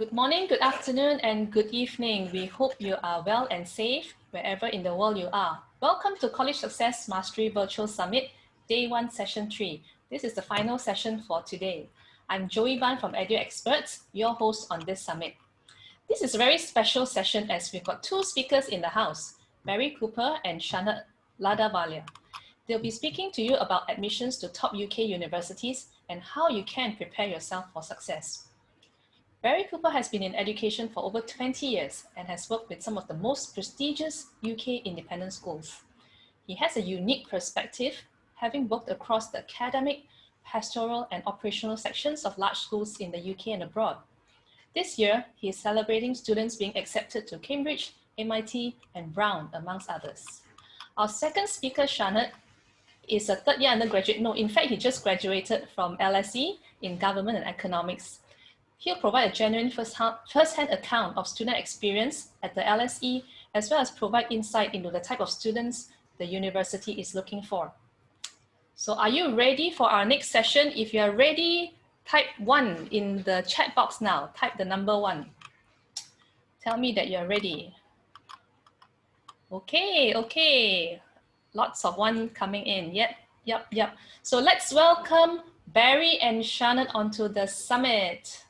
Good morning, good afternoon, and good evening. We hope you are well and safe wherever in the world you are. Welcome to College Success Mastery Virtual Summit, Day 1, Session 3. This is the final session for today. I'm Joey Ban from Edu Experts, your host on this summit. This is a very special session as we've got two speakers in the house, Barry Cooper and Chanad Ladavalya. They'll be speaking to you about admissions to top UK universities and how you can prepare yourself for success. Barry Cooper has been in education for over 20 years and has worked with some of the most prestigious UK independent schools. He has a unique perspective, having worked across the academic, pastoral, and operational sections of large schools in the UK and abroad. This year, he is celebrating students being accepted to Cambridge, MIT, and Brown, amongst others. Our second speaker, Chanad, is a third-year undergraduate. No, in fact, he just graduated from LSE in Government and Economics. He'll provide a genuine first-hand account of student experience at the LSE, as well as provide insight into the type of students the university is looking for. So are you ready for our next session? If you are ready, type 1 in the chat box now. Type the number 1. Tell me that you're ready. Okay. Lots of 1 coming in. Yep. So let's welcome Barry and Chanad onto the summit.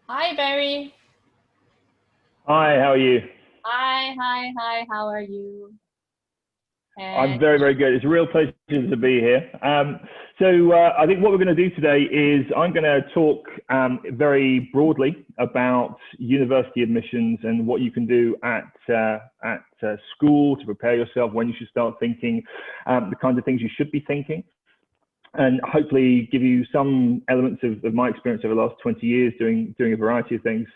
Hi, Barry. Hi, how are you? Hi, how are you? I'm very, very good. It's a real pleasure to be here. I think what we're going to do today is I'm going to talk very broadly about university admissions and what you can do at school to prepare yourself, when you should start thinking, the kinds of things you should be thinking, and hopefully give you some elements of my experience over the last 20 years doing a variety of things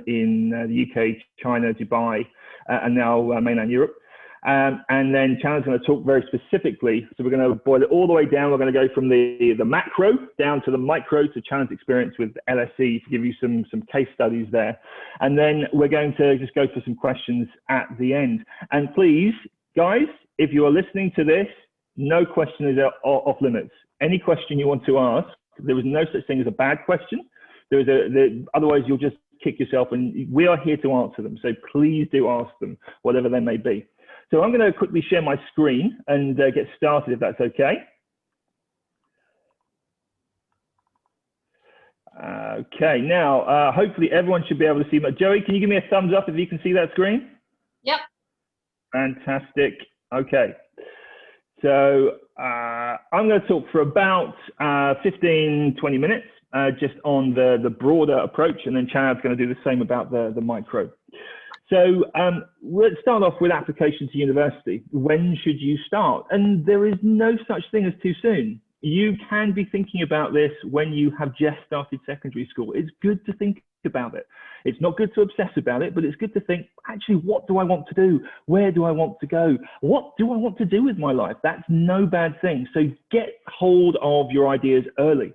in the UK, China, Dubai, and now mainland Europe. And then Chanad's going to talk very specifically. So we're going to boil it all the way down. We're going to go from the macro down to the micro to Chanad's experience with LSE to give you some case studies there. And then we're going to just go for some questions at the end. And please, guys, if you are listening to this, no question is off limits. Any question you want to ask, there is no such thing as a bad question. Otherwise you'll just kick yourself, and we are here to answer them. So please do ask them, whatever they may be. So I'm going to quickly share my screen and get started, if that's okay. Okay, now hopefully everyone should be able to see. Joey, can you give me a thumbs up if you can see that screen? Yep. Fantastic. Okay. So I'm going to talk for about 15, 20 minutes just on the broader approach, and then Chanad's going to do the same about the micro. So let's start off with application to university. When should you start? And there is no such thing as too soon. You can be thinking about this when you have just started secondary school. It's good to think about it. It's not good to obsess about it, but it's good to think, actually, what do I want to do? Where do I want to go? What do I want to do with my life? That's no bad thing. So get hold of your ideas early.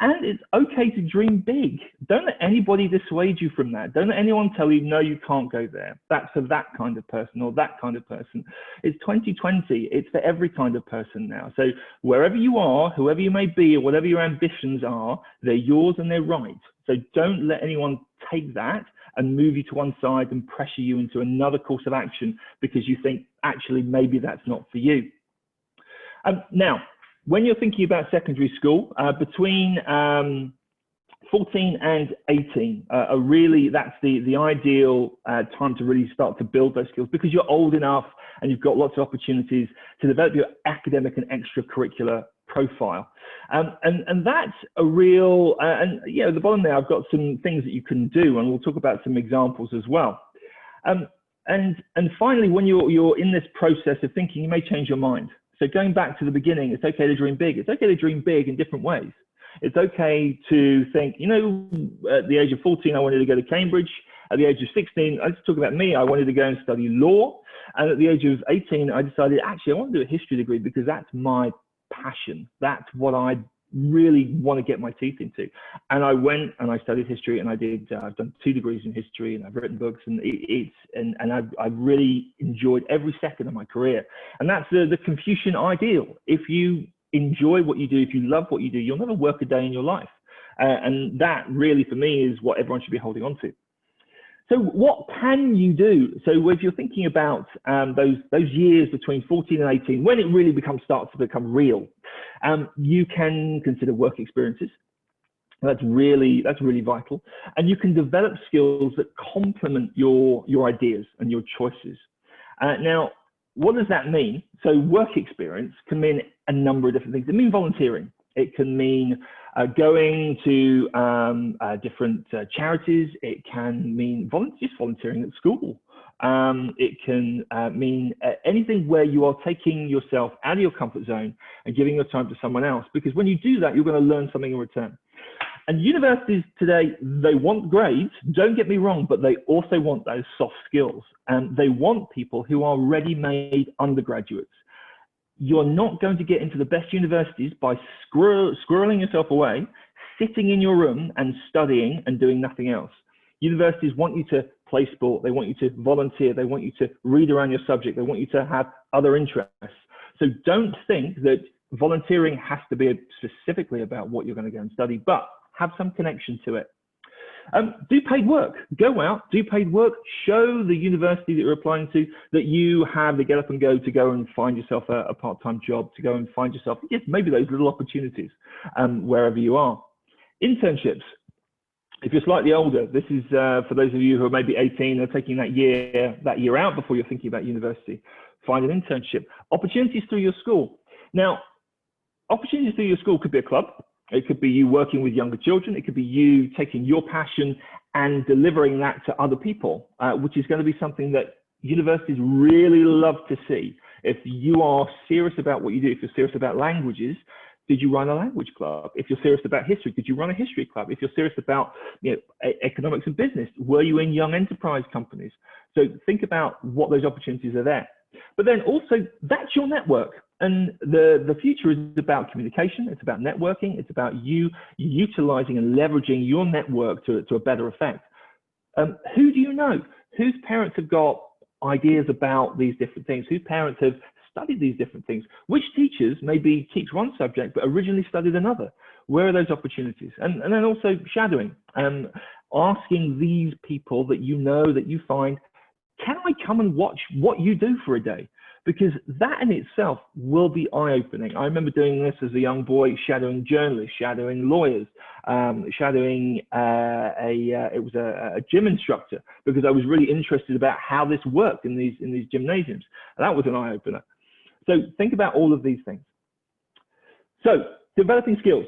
And it's okay to dream big. Don't let anybody dissuade you from that. Don't let anyone tell you, no, you can't go there. That's for that kind of person or that kind of person. It's 2020. It's for every kind of person now. So wherever you are, whoever you may be, or whatever your ambitions are, they're yours and they're right. So don't let anyone take that and move you to one side and pressure you into another course of action because you think, actually, maybe that's not for you. Now, when you're thinking about secondary school, between 14 and 18, that's the ideal time to really start to build those skills, because you're old enough and you've got lots of opportunities to develop your academic and extracurricular profile. And that's a real, at the bottom there, I've got some things that you can do, and we'll talk about some examples as well. And finally, when you're in this process of thinking, you may change your mind. So going back to the beginning, it's okay to dream big. It's okay to dream big in different ways. It's okay to think, at the age of 14, I wanted to go to Cambridge. At the age of 16, let's talk about me, I wanted to go and study law. And at the age of 18, I decided, actually, I want to do a history degree because that's my passion. That's what I really want to get my teeth into. And I went and I studied history, and I've done 2 degrees in history, and I've written books, and I've really enjoyed every second of my career. And that's the Confucian ideal. If you enjoy what you do, if you love what you do, you'll never work a day in your life. And that really, for me, is what everyone should be holding on to. So what can you do? So if you're thinking about those years between 14 and 18, when it really starts to become real, you can consider work experiences. That's really vital. And you can develop skills that complement your ideas and your choices. Now, what does that mean? So work experience can mean a number of different things. It means volunteering. It can mean going to different charities. It can mean just volunteering at school. It can mean anything where you are taking yourself out of your comfort zone and giving your time to someone else. Because when you do that, you're going to learn something in return. And universities today, they want grades, don't get me wrong, but they also want those soft skills. And they want people who are ready-made undergraduates. You're not going to get into the best universities by squirreling yourself away, sitting in your room and studying and doing nothing else. Universities want you to play sport. They want you to volunteer. They want you to read around your subject. They want you to have other interests. So don't think that volunteering has to be specifically about what you're going to go and study, but have some connection to it. Do paid work. Go out, do paid work, show the university that you're applying to that you have the get up and go to go and find yourself a part-time job, to go and find yourself, yes, maybe those little opportunities wherever you are. Internships. If you're slightly older, this is for those of you who are maybe 18 and taking that year out before you're thinking about university. Find an internship. Opportunities through your school. Now, opportunities through your school could be a club. It could be you working with younger children. It could be you taking your passion and delivering that to other people, which is going to be something that universities really love to see. If you are serious about what you do, if you're serious about languages, did you run a language club? If you're serious about history, did you run a history club? If you're serious about economics and business, were you in young enterprise companies? So think about what those opportunities are there. But then also, that's your network. And the future is about communication. It's about networking. It's about you utilizing and leveraging your network to a better effect. Who do you know? Whose parents have got ideas about these different things? Whose parents have studied these different things? Which teachers maybe teach one subject but originally studied another? Where are those opportunities? And then also shadowing, asking these people that you know, that you find, can I come and watch what you do for a day? Because that in itself will be eye-opening. I remember doing this as a young boy, shadowing journalists, shadowing lawyers, shadowing it was a gym instructor, because I was really interested about how this worked in these gymnasiums. And that was an eye-opener. So think about all of these things. So developing skills.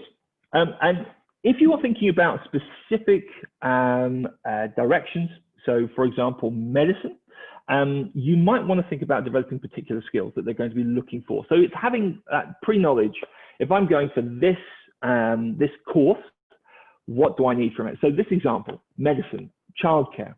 And if you are thinking about specific directions, so for example, medicine, you might want to think about developing particular skills that they're going to be looking for. So it's having that pre-knowledge. If I'm going for this, this course, what do I need from it? So this example, medicine, childcare.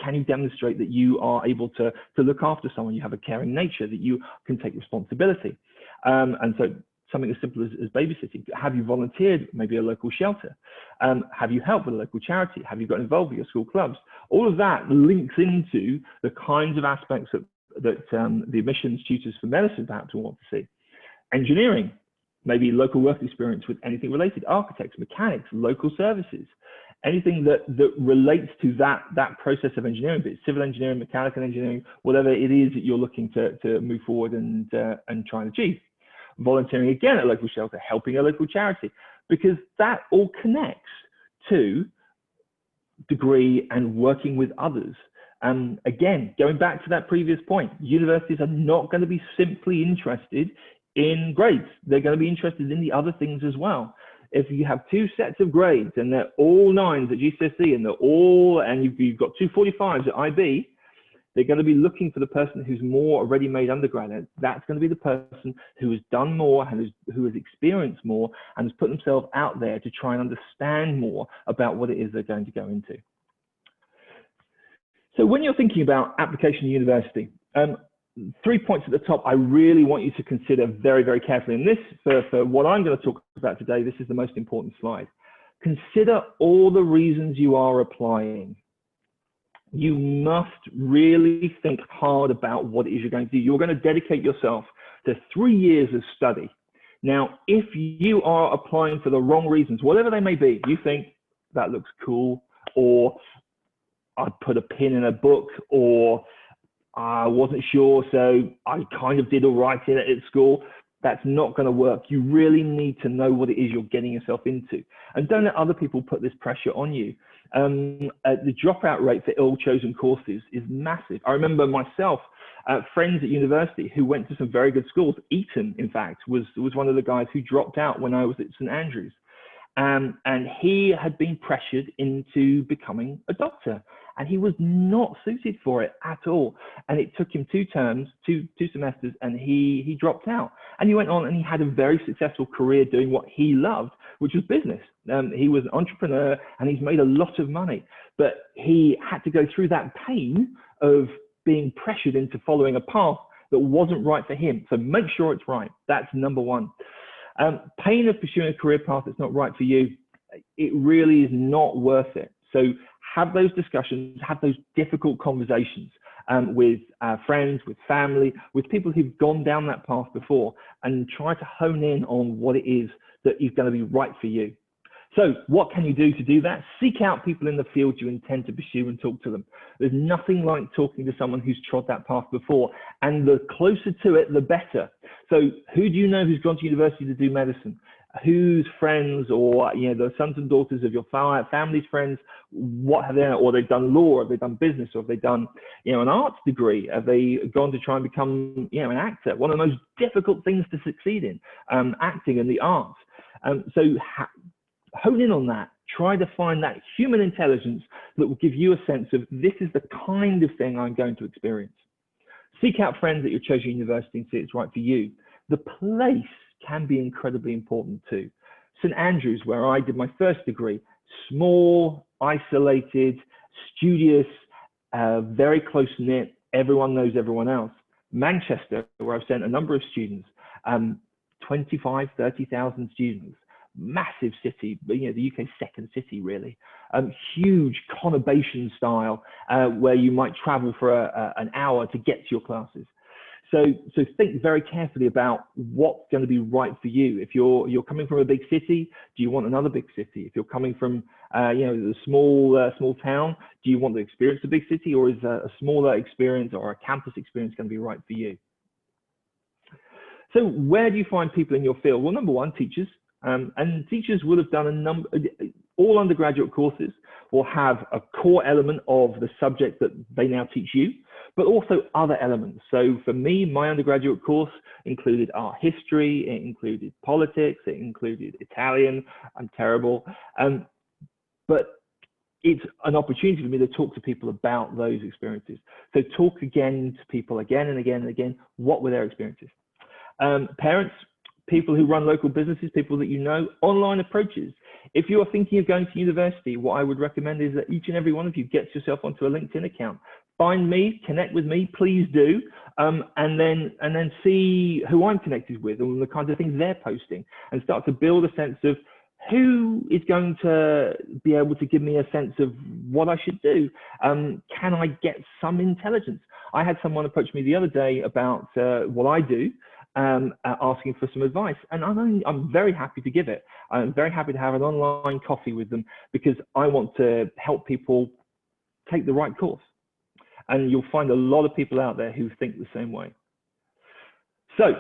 Can you demonstrate that you are able to look after someone? You have a caring nature, that you can take responsibility. And so something as simple as babysitting. Have you volunteered, maybe a local shelter? Have you helped with a local charity? Have you got involved with your school clubs? All of that links into the kinds of aspects that the admissions tutors for medicine perhaps will want to see. Engineering, maybe local work experience with anything related, architects, mechanics, local services, anything that relates to that process of engineering, be it civil engineering, mechanical engineering, whatever it is that you're looking to move forward and try and achieve. Volunteering again at a local shelter, helping a local charity, because that all connects to degree and working with others. And again, going back to that previous point, universities are not going to be simply interested in grades. They're going to be interested in the other things as well. If you have two sets of grades and they're all 9s at GCSE and you've got 2 45s at IB, they're going to be looking for the person who's more a ready-made undergraduate. That's going to be the person who has done more and who has experienced more and has put themselves out there to try and understand more about what it is they're going to go into. So when you're thinking about application to university, 3 points at the top I really want you to consider very, very carefully. And this, for what I'm going to talk about today, this is the most important slide. Consider all the reasons you are applying. You must really think hard about what it is you're going to do. You're going to dedicate yourself to 3 years of study. Now, if you are applying for the wrong reasons, whatever they may be, you think that looks cool, or I'd put a pin in a book, or I wasn't sure, so I kind of did all right in it at school. That's not going to work. You really need to know what it is you're getting yourself into. And don't let other people put this pressure on you. The dropout rate for ill-chosen courses is massive. I remember myself, friends at university who went to some very good schools. Eton, in fact, was one of the guys who dropped out when I was at St Andrews. And he had been pressured into becoming a doctor, and he was not suited for it at all. And it took him two semesters, and he dropped out. And he went on and he had a very successful career doing what he loved, which was business. He was an entrepreneur and he's made a lot of money, but he had to go through that pain of being pressured into following a path that wasn't right for him. So make sure it's right. That's number one. Pain of pursuing a career path that's not right for you, it really is not worth it. So have those discussions, have those difficult conversations with friends, with family, with people who've gone down that path before, and try to hone in on what it is that is going to be right for you. So what can you do to do that? Seek out people in the field you intend to pursue and talk to them. There's nothing like talking to someone who's trod that path before, and the closer to it, the better. So who do you know who's gone to university to do medicine? Whose friends, or the sons and daughters of your family's friends, what have they done? Or they've done law, or have they done business, or have they done an arts degree? Have they gone to try and become an actor? One of the most difficult things to succeed in, acting and the arts. So hone in on that. Try to find that human intelligence that will give you a sense of, this is the kind of thing I'm going to experience. Seek out friends at your chosen university and see it's right for you. The place can be incredibly important too. St Andrews, where I did my first degree, small, isolated, studious, very close-knit, everyone knows everyone else. Manchester, where I've sent a number of students, 25, 30,000 students. Massive city, the UK's second city, really. Huge conurbation style, where you might travel for an hour to get to your classes. So think very carefully about what's going to be right for you. If you're coming from a big city, do you want another big city? If you're coming from the small town, do you want to experience a big city, or is a smaller experience or a campus experience going to be right for you? So where do you find people in your field? Well, number one, teachers. And teachers will have done all undergraduate courses will have a core element of the subject that they now teach you, but also other elements. So for me, my undergraduate course included art history, it included politics, it included Italian. I'm terrible. But it's an opportunity for me to talk to people about those experiences. So talk again to people again and again and again, what were their experiences? Parents, people who run local businesses, people that you know, online approaches. If you're thinking of going to university, what I would recommend is that each and every one of you gets yourself onto a LinkedIn account. Find me, connect with me, please do, and then see who I'm connected with and the kinds of things they're posting, and start to build a sense of who is going to be able to give me a sense of what I should do. Can I get some intelligence? I had someone approach me the other day about what I do, asking for some advice, and I'm very happy to give it. I'm very happy to have an online coffee with them, because I want to help people take the right course. And you'll find a lot of people out there who think the same way. So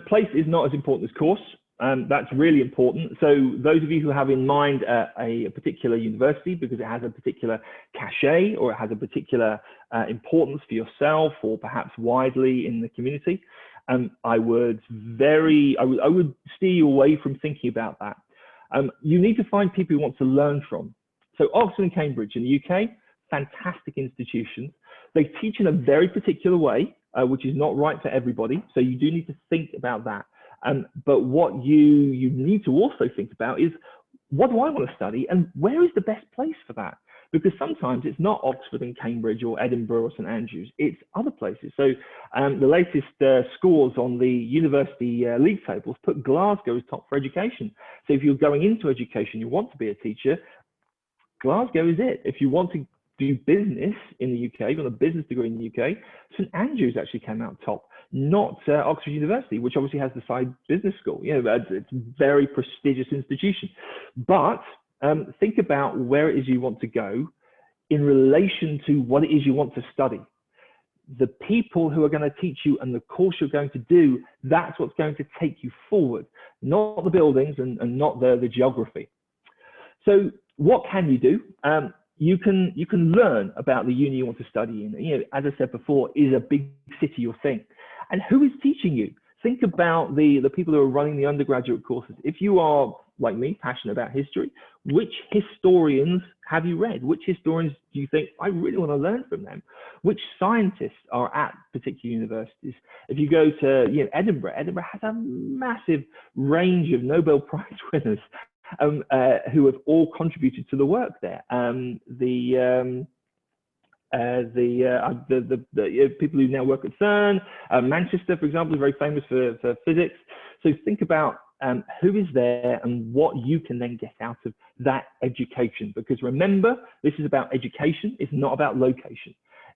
place is not as important as course. That's really important. So those of you who have in mind a particular university because it has a particular cachet, or it has a particular importance for yourself, or perhaps widely in the community, I would steer you away from thinking about that. You need to find people who want to learn from. So Oxford and Cambridge in the UK, fantastic institutions. They teach in a very particular way, which is not right for everybody. So you do need to think about that. But what you need to also think about is, what do I want to study, and where is the best place for that? Because sometimes it's not Oxford and Cambridge or Edinburgh or St Andrews, it's other places. So the latest scores on the university league tables put Glasgow as top for education. So if you're going into education, you want to be a teacher, Glasgow is it. If you want to do business in the UK, you've got a business degree in the UK, St Andrews actually came out top. not Oxford University, which obviously has the side business school. You know, it's a very prestigious institution. But think about where it is you want to go in relation to what it is you want to study. The people who are going to teach you and the course you're going to do, that's what's going to take you forward, not the buildings and not the geography. So what can you do? You can learn about the uni you want to study in. You know, as I said before, is a big city your thing? And who is teaching you? Think about the people who are running the undergraduate courses. If you are, like me, passionate about history, which historians have you read? Which historians do you think, I really want to learn from them? Which scientists are at particular universities? If you go to Edinburgh has a massive range of Nobel Prize winners who have all contributed to the work there. The people who now work at CERN, Manchester, for example, is very famous for physics. So think about who is there and what you can then get out of that education. Because remember, this is about education, it's not about location.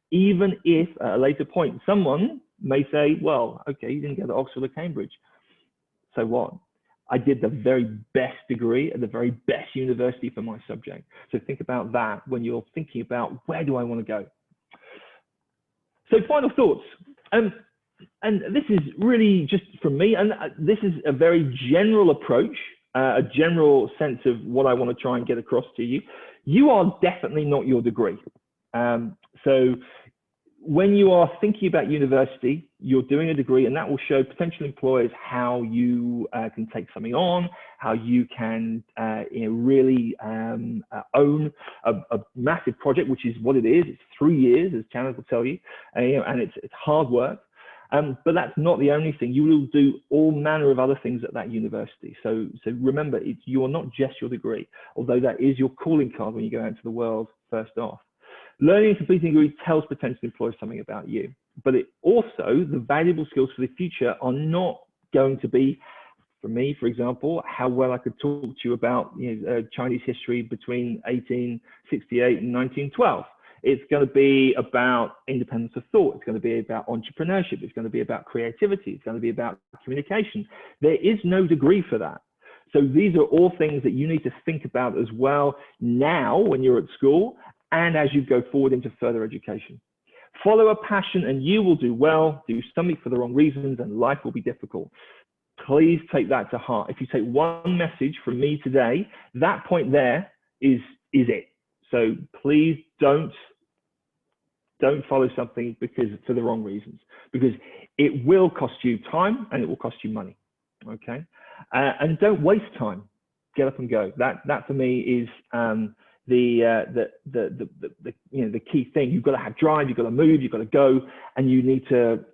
Even if at a later point, someone may say, well, okay, you didn't go to Oxford or Cambridge. So what? I did the very best degree at the very best university for my subject. So think about that when you're thinking about where do I want to go. So final thoughts. And this is really just from me, and this is a very general approach, a general sense of what I want to try and get across to you. You are definitely not your degree. So when you are thinking about university, you're doing a degree, and that will show potential employers how you can take something on, how you can really own a massive project, which is what it is. It's 3 years, as Chanad will tell you, and it's hard work. But that's not the only thing. You will do all manner of other things at that university. So remember, you're not just your degree, although that is your calling card when you go out into the world first off. Learning and completing a degree tells potential employers something about you, but it also, the valuable skills for the future are not going to be, for me, for example, how well I could talk to you about Chinese history between 1868 and 1912. It's going to be about independence of thought. It's going to be about entrepreneurship. It's going to be about creativity. It's going to be about communication. There is no degree for that. So these are all things that you need to think about as well now when you're at school and as you go forward into further education. Follow a passion and you will do well. Do something for the wrong reasons and life will be difficult. Please take that to heart. If you take one message from me today, that point there is it. So please don't follow something for the wrong reasons, because it will cost you time and it will cost you money. Okay, and don't waste time. Get up and go. That for me is the key thing. You've got to have drive. You've got to move. You've got to go, and you need to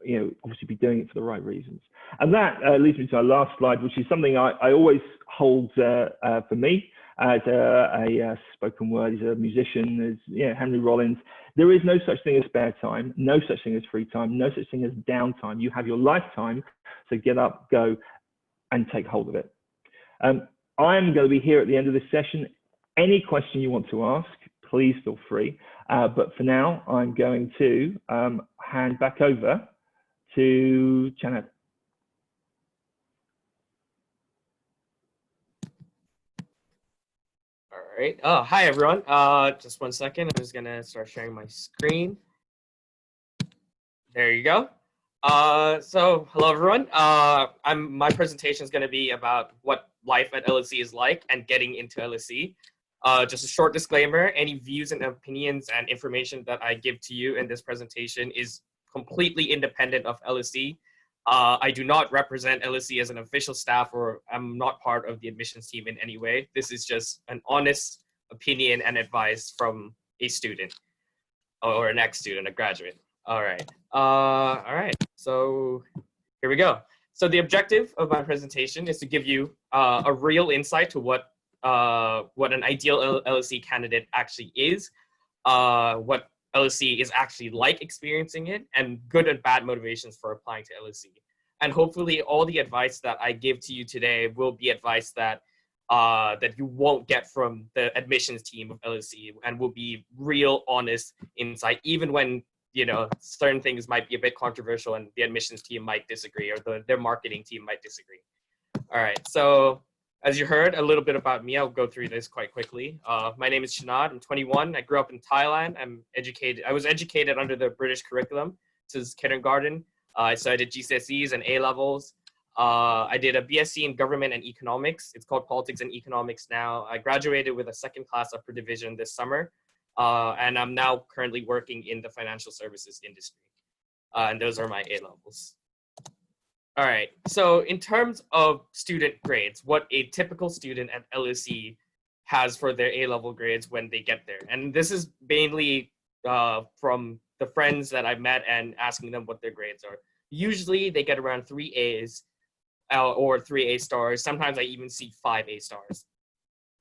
obviously be doing it for the right reasons. And that leads me to our last slide, which is something I always hold for me. As a spoken word, he's a musician, as Henry Rollins. There is no such thing as spare time, no such thing as free time, no such thing as downtime. You have your lifetime, so get up, go, and take hold of it. I'm going to be here at the end of this session. Any question you want to ask, please feel free. But for now, I'm going to hand back over to Chanad. All right. Oh, hi, everyone. Just 1 second. I'm just going to start sharing my screen. There you go. So hello, everyone. My presentation is going to be about what life at LSE is like and getting into LSE. Just a short disclaimer, any views and opinions and information that I give to you in this presentation is completely independent of LSE. I do not represent LSE as an official staff, or I'm not part of the admissions team in any way. This is just an honest opinion and advice from a student or an ex-student, a graduate. All right. So here we go. So the objective of my presentation is to give you a real insight to what an ideal LSE candidate actually is, what LSE is actually like experiencing it, and good and bad motivations for applying to LSE. And hopefully all the advice that I give to you today will be advice that that you won't get from the admissions team of LSE, and will be real, honest insight, even when certain things might be a bit controversial and the admissions team might disagree, or their marketing team might disagree. All right, so as you heard a little bit about me, I'll go through this quite quickly. My name is Chanad. I'm 21. I grew up in Thailand. I was educated under the British curriculum since kindergarten. So I did GCSEs and A levels. I did a BSc in government and economics. It's called politics and economics now. I graduated with a second class upper division this summer. And I'm now currently working in the financial services industry. And those are my A levels. All right, so in terms of student grades, what a typical student at LSE has for their A-level grades when they get there. And this is mainly from the friends that I met and asking them what their grades are. Usually they get around 3 A's or 3 A stars. Sometimes I even see 5 A stars.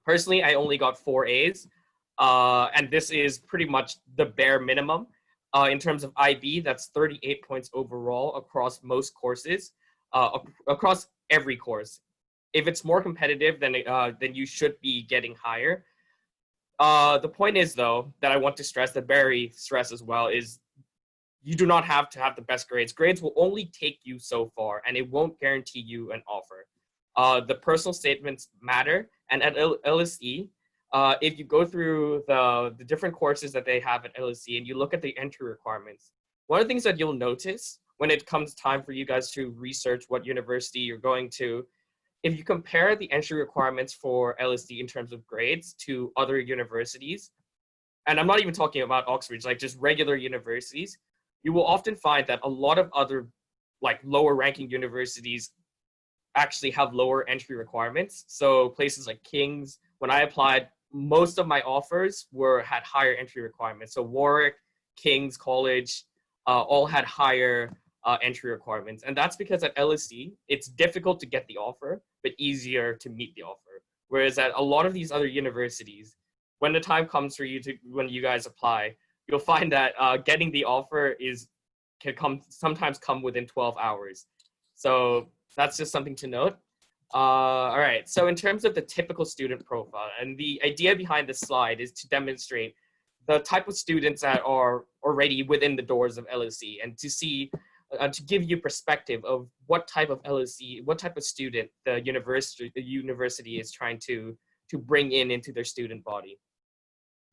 Personally, I only got 4 A's. And this is pretty much the bare minimum. In terms of IB, that's 38 points overall across most courses. Across every course. If it's more competitive, then you should be getting higher. The point is, though, that I want to stress, that Barry stressed as well, is you do not have to have the best grades. Grades will only take you so far, and it won't guarantee you an offer. The personal statements matter, and at LSE, if you go through the different courses that they have at LSE and you look at the entry requirements, one of the things that you'll notice when it comes time for you guys to research what university you're going to, if you compare the entry requirements for LSE in terms of grades to other universities, and I'm not even talking about Oxford, like just regular universities, you will often find that a lot of other like lower ranking universities actually have lower entry requirements. So places like King's, when I applied, most of my offers had higher entry requirements. So Warwick, King's College, all had higher entry requirements. And that's because at LSE, it's difficult to get the offer, but easier to meet the offer. Whereas at a lot of these other universities, when the time comes for when you guys apply, you'll find that getting the offer can sometimes come within 12 hours. So that's just something to note. All right, so in terms of the typical student profile, and the idea behind this slide is to demonstrate the type of students that are already within the doors of LSE, and to see, to give you perspective of what type of LSE, what type of student the university is trying to bring into their student body.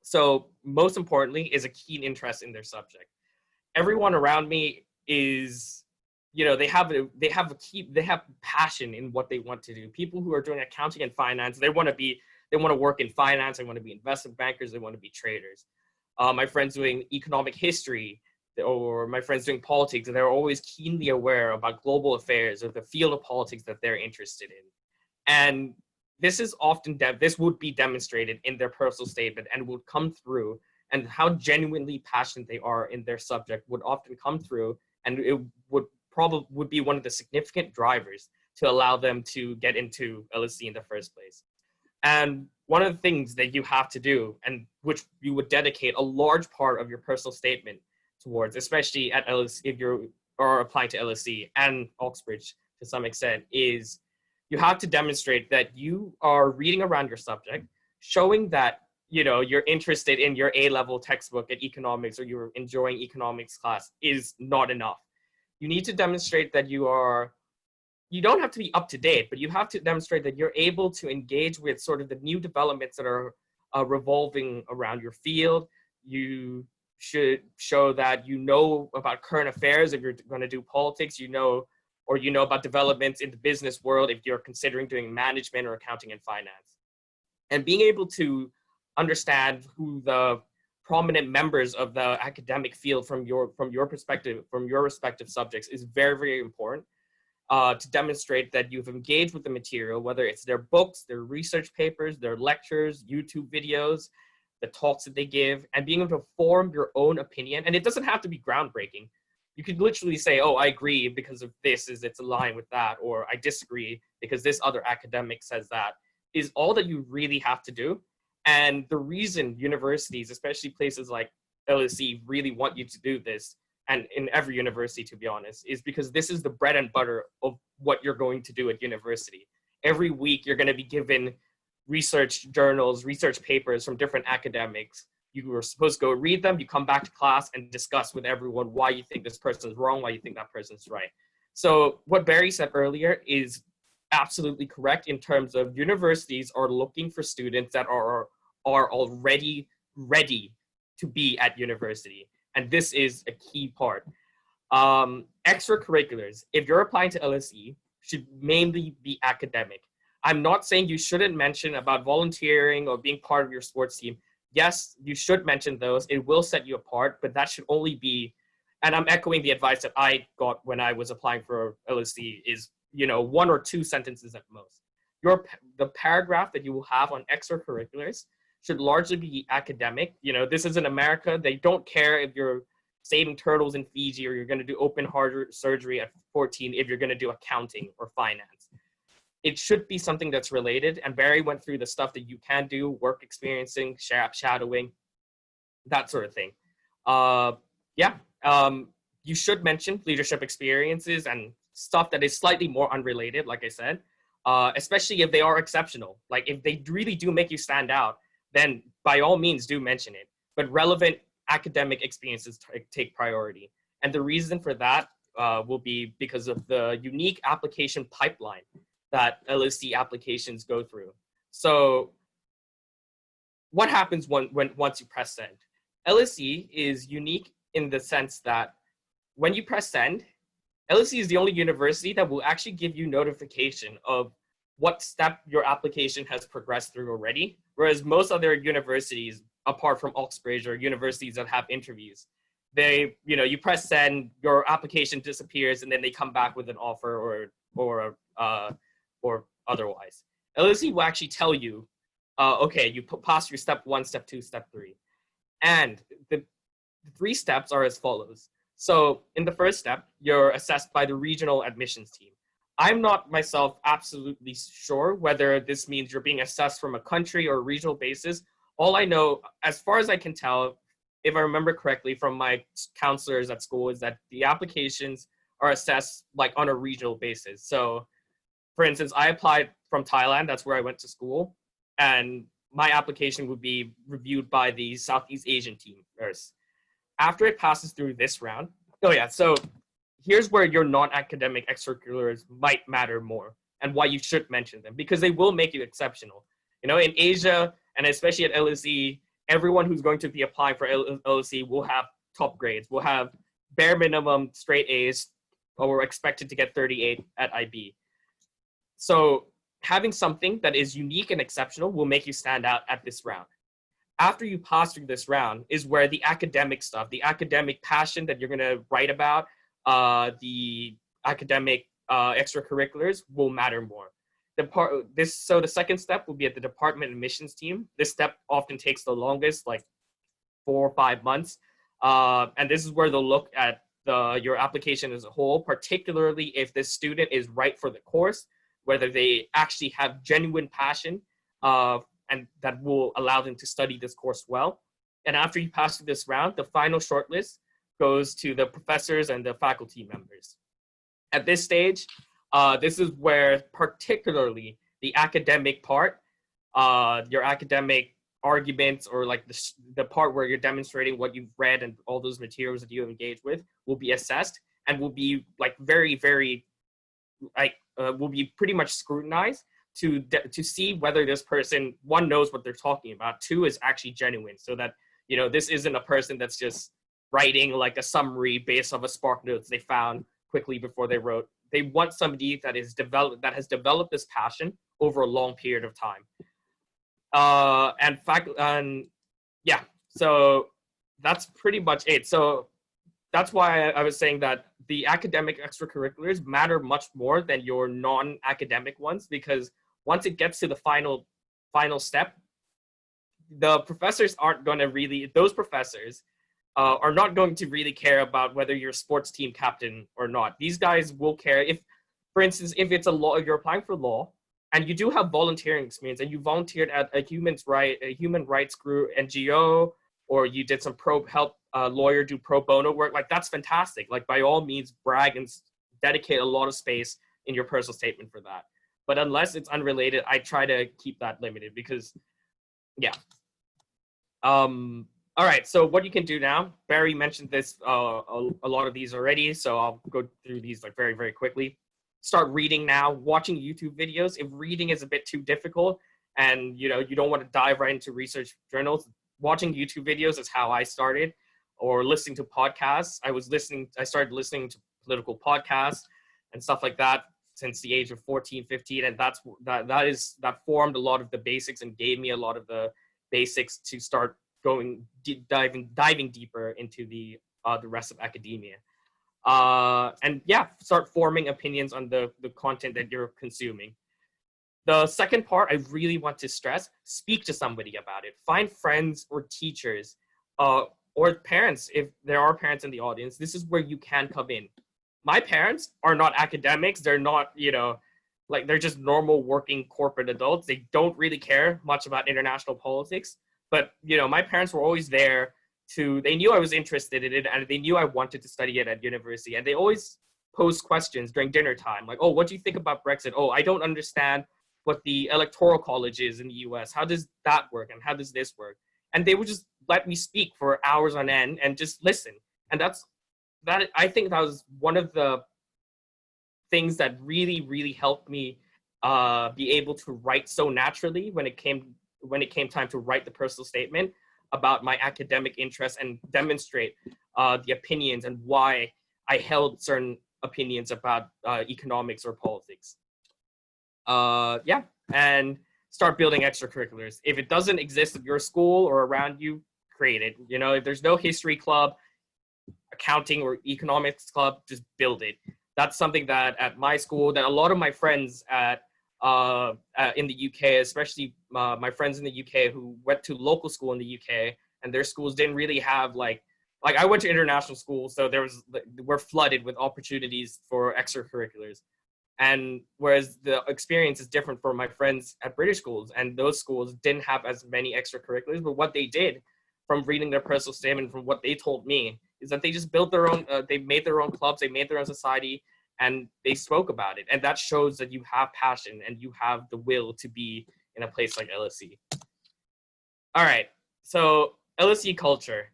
So most importantly is a keen interest in their subject. Everyone around me is, they have passion in what they want to do. People who are doing accounting and finance, they want to work in finance, they want to be investment bankers, they want to be traders. My friends doing economic history, or my friends doing politics, and they're always keenly aware about global affairs or the field of politics that they're interested in. And this is often, this would be demonstrated in their personal statement and would come through, and how genuinely passionate they are in their subject would often come through, and it would be one of the significant drivers to allow them to get into LSE in the first place. And one of the things that you have to do, and which you would dedicate a large part of your personal statement towards, especially at LSE, if you're applying to LSE and Oxbridge to some extent, is you have to demonstrate that you are reading around your subject, showing that you're interested in your A-level textbook at economics, or you're enjoying economics class, is not enough. You need to demonstrate that you don't have to be up to date, but you have to demonstrate that you're able to engage with sort of the new developments that are revolving around your field. You should show that you know about current affairs if you're going to do politics, or about developments in the business world if you're considering doing management or accounting and finance. And being able to understand who the prominent members of the academic field from your perspective, from your respective subjects, is very, very important to demonstrate that you've engaged with the material, whether it's their books, their research papers, their lectures, YouTube videos, the talks that they give, and being able to form your own opinion. And it doesn't have to be groundbreaking. You could literally say, oh, I agree because of this, it's aligned with that, or I disagree because this other academic says that, is all that you really have to do. And the reason universities, especially places like LSE, really want you to do this, and in every university, to be honest, is because this is the bread and butter of what you're going to do at university. Every week, you're going to be given research journals, research papers from different academics, You were supposed to go read them. You come back to class and discuss with everyone why you think this person's wrong, why you think that person's right. So what Barry said earlier is absolutely correct in terms of universities are looking for students that are already ready to be at university. And this is a key part. Extracurriculars, if you're applying to LSE, should mainly be academic. I'm not saying you shouldn't mention about volunteering or being part of your sports team. Yes, you should mention those. It will set you apart, but that should only be, and I'm echoing the advice that I got when I was applying for LSE, is, you know, 1 or 2 sentences at most. The paragraph that you will have on extracurriculars should largely be academic. You know, this is in America. They don't care if you're saving turtles in Fiji or you're going to do open heart surgery at 14 if you're going to do accounting or finance. It should be something that's related. And Barry went through the stuff that you can do, work experiencing, shadowing, that sort of thing. You should mention leadership experiences and stuff that is slightly more unrelated, like I said, especially if they are exceptional. Like if they really do make you stand out, then by all means do mention it. But relevant academic experiences take priority. And the reason for that will be because of the unique application pipeline that LSE applications go through. So what happens once you press send? LSE is unique in the sense that when you press send, LSE is the only university that will actually give you notification of what step your application has progressed through already. Whereas most other universities, apart from Oxbridge or universities that have interviews, you press send, your application disappears, and then they come back with an offer or otherwise. LSE will actually tell you, okay, you passed your step 1, step 2, step 3. And the 3 steps are as follows. So in the first step, you're assessed by the regional admissions team. I'm not myself absolutely sure whether this means you're being assessed from a country or regional basis. All I know, as far as I can tell, if I remember correctly from my counselors at school, is that the applications are assessed like on a regional basis. So for instance, I applied from Thailand, that's where I went to school, and my application would be reviewed by the Southeast Asian team first. After it passes through this round, so here's where your non-academic extracurriculars might matter more and why you should mention them, because they will make you exceptional. You know, in Asia, and especially at LSE, everyone who's going to be applying for LSE will have top grades, will have bare minimum straight A's, or we're expected to get 38 at IB. So having something that is unique and exceptional will make you stand out at this round. After you pass through this round is where the academic stuff, the academic passion that you're going to write about, the academic extracurriculars will matter more. So the second step will be at the department admissions team. This step often takes the longest, like 4 or 5 months. And this is where they'll look at your application as a whole, particularly if this student is right for the course, whether they actually have genuine passion and that will allow them to study this course well. And after you pass through this round, the final shortlist goes to the professors and the faculty members. At this stage, this is where particularly the academic part, your academic arguments, or like the part where you're demonstrating what you've read and all those materials that you have engaged with, will be assessed and will be like very, very, will be pretty much scrutinized to see whether this person, 1, knows what they're talking about, 2, is actually genuine, so that, you know, this isn't a person that's just writing like a summary based off of Spark Notes they found quickly before they wrote. They want somebody that has developed this passion over a long period of time. So that's pretty much it. So that's why I was saying that the academic extracurriculars matter much more than your non-academic ones, because once it gets to the final step, the professors aren't going to really, those professors are not going to really care about whether you're a sports team captain or not. These guys will care if, for instance, if it's a law, if you're applying for law and you do have volunteering experience and you volunteered at a human rights group, NGO, or you did some help a lawyer do pro bono work, like that's fantastic. Like by all means, brag and dedicate a lot of space in your personal statement for that. But unless it's unrelated, I try to keep that limited because, yeah. All right, so what you can do now, Barry mentioned this, a lot of these already, so I'll go through these like very, very quickly. Start reading now, watching YouTube videos. If reading is a bit too difficult and you don't want to dive right into research journals, watching YouTube videos is how I started, or listening to podcasts. I started listening to political podcasts and stuff like that since the age of 14, 15, and that formed a lot of the basics and gave me a lot of the basics to start diving deeper into the rest of academia. And yeah, start forming opinions on the content that you're consuming. The second part I really want to stress, speak to somebody about it. Find friends or teachers or parents, if there are parents in the audience. This is where you can come in. My parents are not academics. They're not, they're just normal working corporate adults. They don't really care much about international politics. But, my parents were always there they knew I was interested in it, and they knew I wanted to study it at university. And they always posed questions during dinner time, like, oh, what do you think about Brexit? Oh, I don't understand what the electoral college is in the US. How does that work? And how does this work? And they would just let me speak for hours on end and just listen. And I think that was one of the things that really, really helped me be able to write so naturally when it came time to write the personal statement about my academic interests and demonstrate the opinions and why I held certain opinions about economics or politics. And start building extracurriculars. If it doesn't exist at your school or around you, create it. If there's no history club, accounting or economics club, just build it. That's something that at my school, that a lot of my friends in the UK, especially my friends in the UK who went to local school in the UK, and their schools didn't really have like I went to international school, so we're flooded with opportunities for extracurriculars. And whereas the experience is different for my friends at British schools, and those schools didn't have as many extracurriculars, but what they did from reading their personal statement, from what they told me, is that they just built their own, they made their own clubs, they made their own society, and they spoke about it. And that shows that you have passion and you have the will to be in a place like LSE. All right, so LSE culture.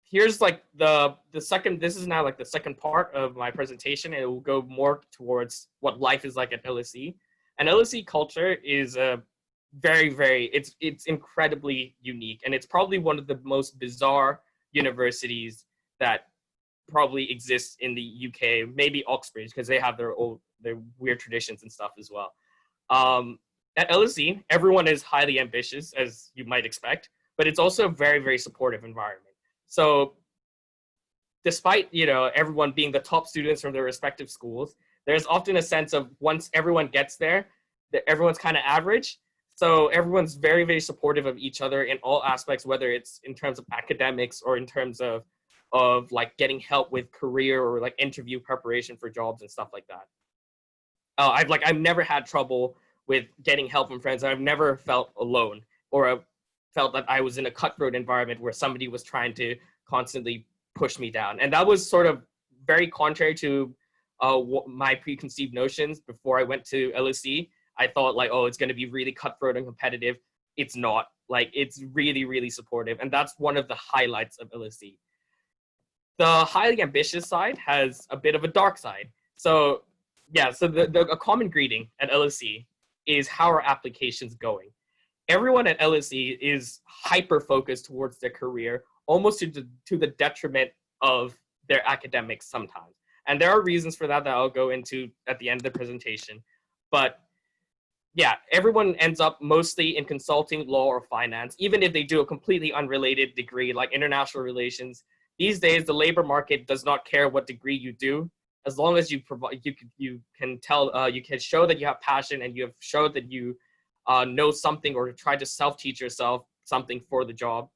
Here's like the second, this is now like the second part of my presentation, and it will go more towards what life is like at LSE. And LSE culture is very, very, it's incredibly unique. And it's probably one of the most bizarre universities that probably exists in the UK, maybe Oxbridge, because they have their weird traditions and stuff as well. At LSE, everyone is highly ambitious, as you might expect, but it's also a very, very supportive environment. So despite, everyone being the top students from their respective schools, there's often a sense of once everyone gets there, that everyone's kind of average. So everyone's very, very supportive of each other in all aspects, whether it's in terms of academics or in terms of like getting help with career or like interview preparation for jobs and stuff like that. I've never had trouble with getting help from friends. I've never felt alone or felt that I was in a cutthroat environment where somebody was trying to constantly push me down. And that was sort of very contrary to my preconceived notions before I went to LSE. I thought like, oh, it's going to be really cutthroat and competitive. It's not. Like, it's really, really supportive. And that's one of the highlights of LSE. The highly ambitious side has a bit of a dark side. So yeah, so a common greeting at LSE is, how are applications going? Everyone at LSE is hyper-focused towards their career, almost to the detriment of their academics sometimes. And there are reasons for that I'll go into at the end of the presentation. But yeah, everyone ends up mostly in consulting, law, or finance, even if they do a completely unrelated degree like international relations. These days, the labor market does not care what degree you do, as long as you provide, you can show that you have passion and you have showed that you know something or try to self-teach yourself something for the job,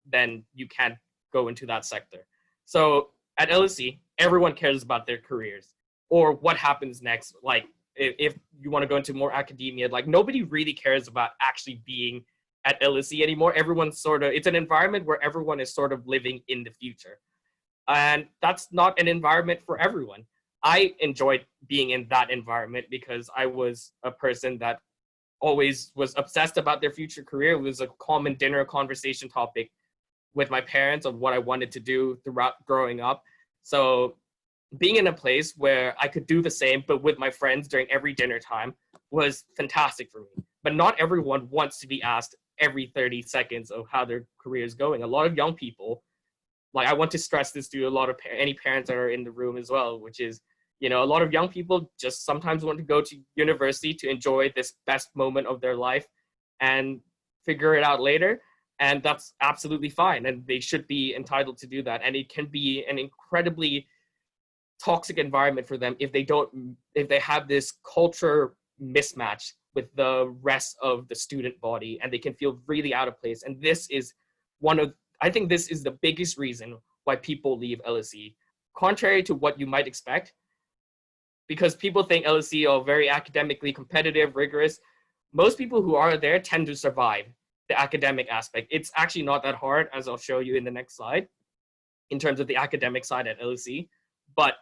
then you can go into that sector. So at LSE, everyone cares about their careers or what happens next. Like if you want to go into more academia, like nobody really cares about actually being at LSE anymore. Everyone's it's an environment where everyone is sort of living in the future. And that's not an environment for everyone. I enjoyed being in that environment because I was a person that always was obsessed about their future career. It was a common dinner conversation topic with my parents of what I wanted to do throughout growing up. So being in a place where I could do the same, but with my friends during every dinner time was fantastic for me. But not everyone wants to be asked every 30 seconds of how their career is going. A lot of young people, like I want to stress this to a lot of any parents that are in the room as well, which is, you know, a lot of young people just sometimes want to go to university to enjoy this best moment of their life and figure it out later. And that's absolutely fine. And they should be entitled to do that. And it can be an incredibly toxic environment for them if they have this culture mismatch with the rest of the student body, and they can feel really out of place. And this is I think this is the biggest reason why people leave LSE, contrary to what you might expect, because people think LSE are very academically competitive, rigorous. Most people who are there tend to survive the academic aspect. It's actually not that hard, as I'll show you in the next slide, in terms of the academic side at LSE. But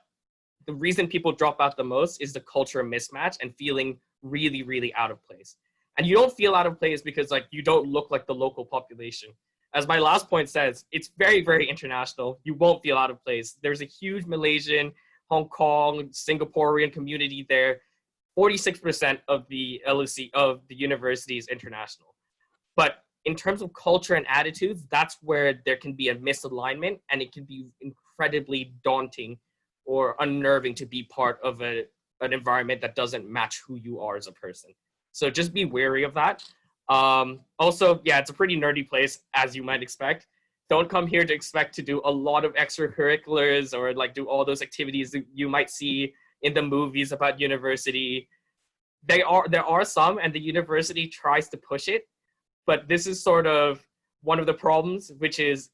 the reason people drop out the most is the culture mismatch and feeling really, really out of place. And you don't feel out of place because like you don't look like the local population. As my last point says, it's very, very international. You won't feel out of place. There's a huge Malaysian, Hong Kong, Singaporean community there. 46% of the LSE, of the university is international. But in terms of culture and attitudes, that's where there can be a misalignment, and it can be incredibly daunting or unnerving to be part of an environment that doesn't match who you are as a person. So just be wary of that. Also, yeah, it's a pretty nerdy place, as you might expect. Don't come here to expect to do a lot of extracurriculars or like do all those activities that you might see in the movies about university. There are some, and the university tries to push it, but this is sort of one of the problems, which is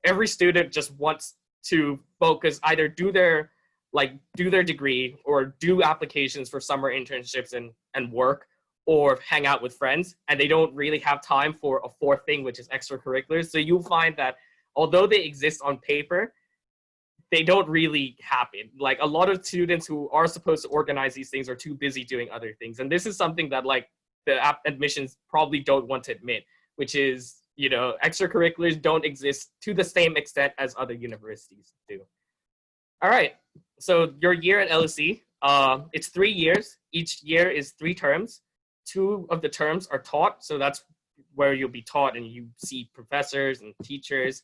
every student just wants to focus, either do their degree or do applications for summer internships and work, or hang out with friends, and they don't really have time for a fourth thing, which is extracurriculars. So you'll find that although they exist on paper, they don't really happen. Like a lot of students who are supposed to organize these things are too busy doing other things. And this is something that like the admissions probably don't want to admit, which is, you know, extracurriculars don't exist to the same extent as other universities do. All right, so your year at LSE, it's 3 years. Each year is 3 terms. 2 of the terms are taught, so that's where you'll be taught and you see professors and teachers.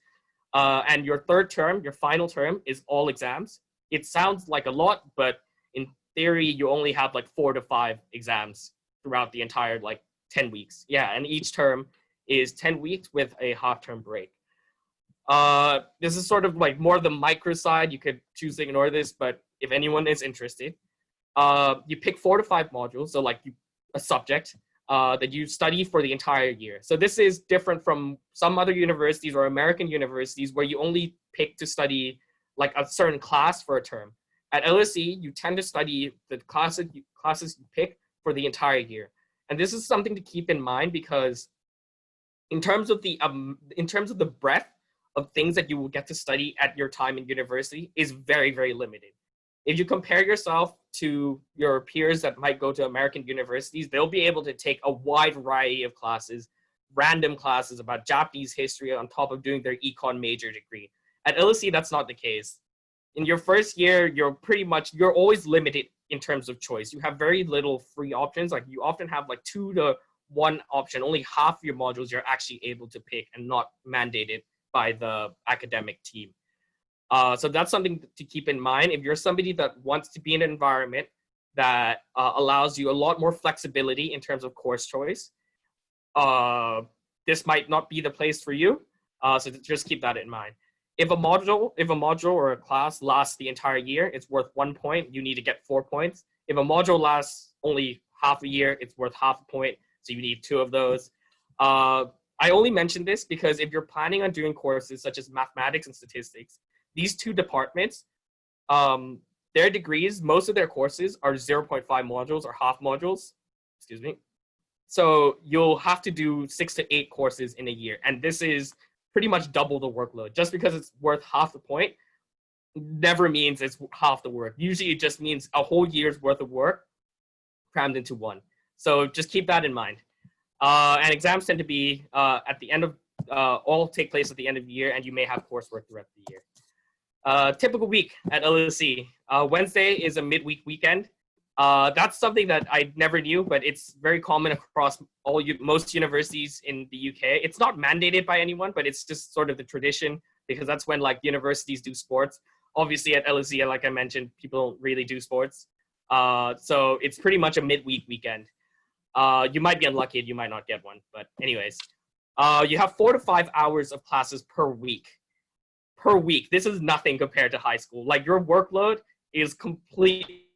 And your 3rd term, your final term, is all exams. It sounds like a lot, but in theory, you only have like 4 to 5 exams throughout the entire like 10 weeks. Yeah, and each term is 10 weeks with a half-term break. This is sort of like more the micro side. You could choose to ignore this, but if anyone is interested, you pick 4 to 5 modules, so like a subject that you study for the entire year. So this is different from some other universities or American universities where you only pick to study like a certain class for a term. At LSE, you tend to study the classes you pick for the entire year. And this is something to keep in mind because in terms of the breadth of things that you will get to study at your time in university is very, very limited. If you compare yourself to your peers that might go to American universities, they'll be able to take a wide variety of classes, random classes about Japanese history on top of doing their econ major degree. At LSE, that's not the case. In your first year, you're always limited in terms of choice. You have very little free options. Like you often have like 2 to 1 option. Only half your modules you're actually able to pick and not mandated by the academic team. So that's something to keep in mind. If you're somebody that wants to be in an environment that allows you a lot more flexibility in terms of course choice, this might not be the place for you. So just keep that in mind. If a module or a class lasts the entire year, it's worth 1 point. You need to get 4 points. If a module lasts only half a year, it's worth half a point. So you need 2 of those. I only mention this because if you're planning on doing courses such as mathematics and statistics, these 2 departments, their degrees, most of their courses are 0.5 modules or half modules, excuse me. So you'll have to do 6 to 8 courses in a year. And this is pretty much double the workload. Just because it's worth half the point never means it's half the work. Usually it just means a whole year's worth of work crammed into one. So just keep that in mind. And exams tend to be at the end of all take place at the end of the year, and you may have coursework throughout the year. Typical week at LSE. Wednesday is a midweek weekend. That's something that I never knew, but it's very common across most universities in the UK. It's not mandated by anyone, but it's just sort of the tradition, because that's when like universities do sports. Obviously at LSE, like I mentioned, people don't really do sports. So it's pretty much a midweek weekend. You might be unlucky and you might not get one, but anyways. You have 4 to 5 hours of classes per week. This is nothing compared to high school. Like, your workload is completely.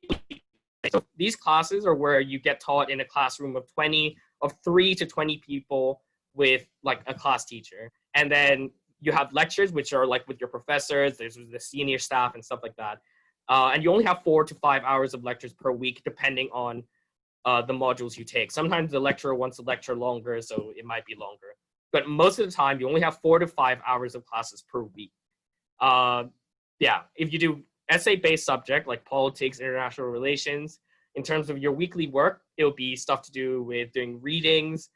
So these classes are where you get taught in a classroom of 3 to 20 people with like a class teacher. And then you have lectures, which are like with your professors, there's the senior staff and stuff like that. And you only have 4 to 5 hours of lectures per week, depending on the modules you take. Sometimes the lecturer wants to lecture longer, so it might be longer. But most of the time, you only have 4 to 5 hours of classes per week. Yeah, if you do essay-based subject like politics, international relations, in terms of your weekly work, it'll be stuff to do with doing readings,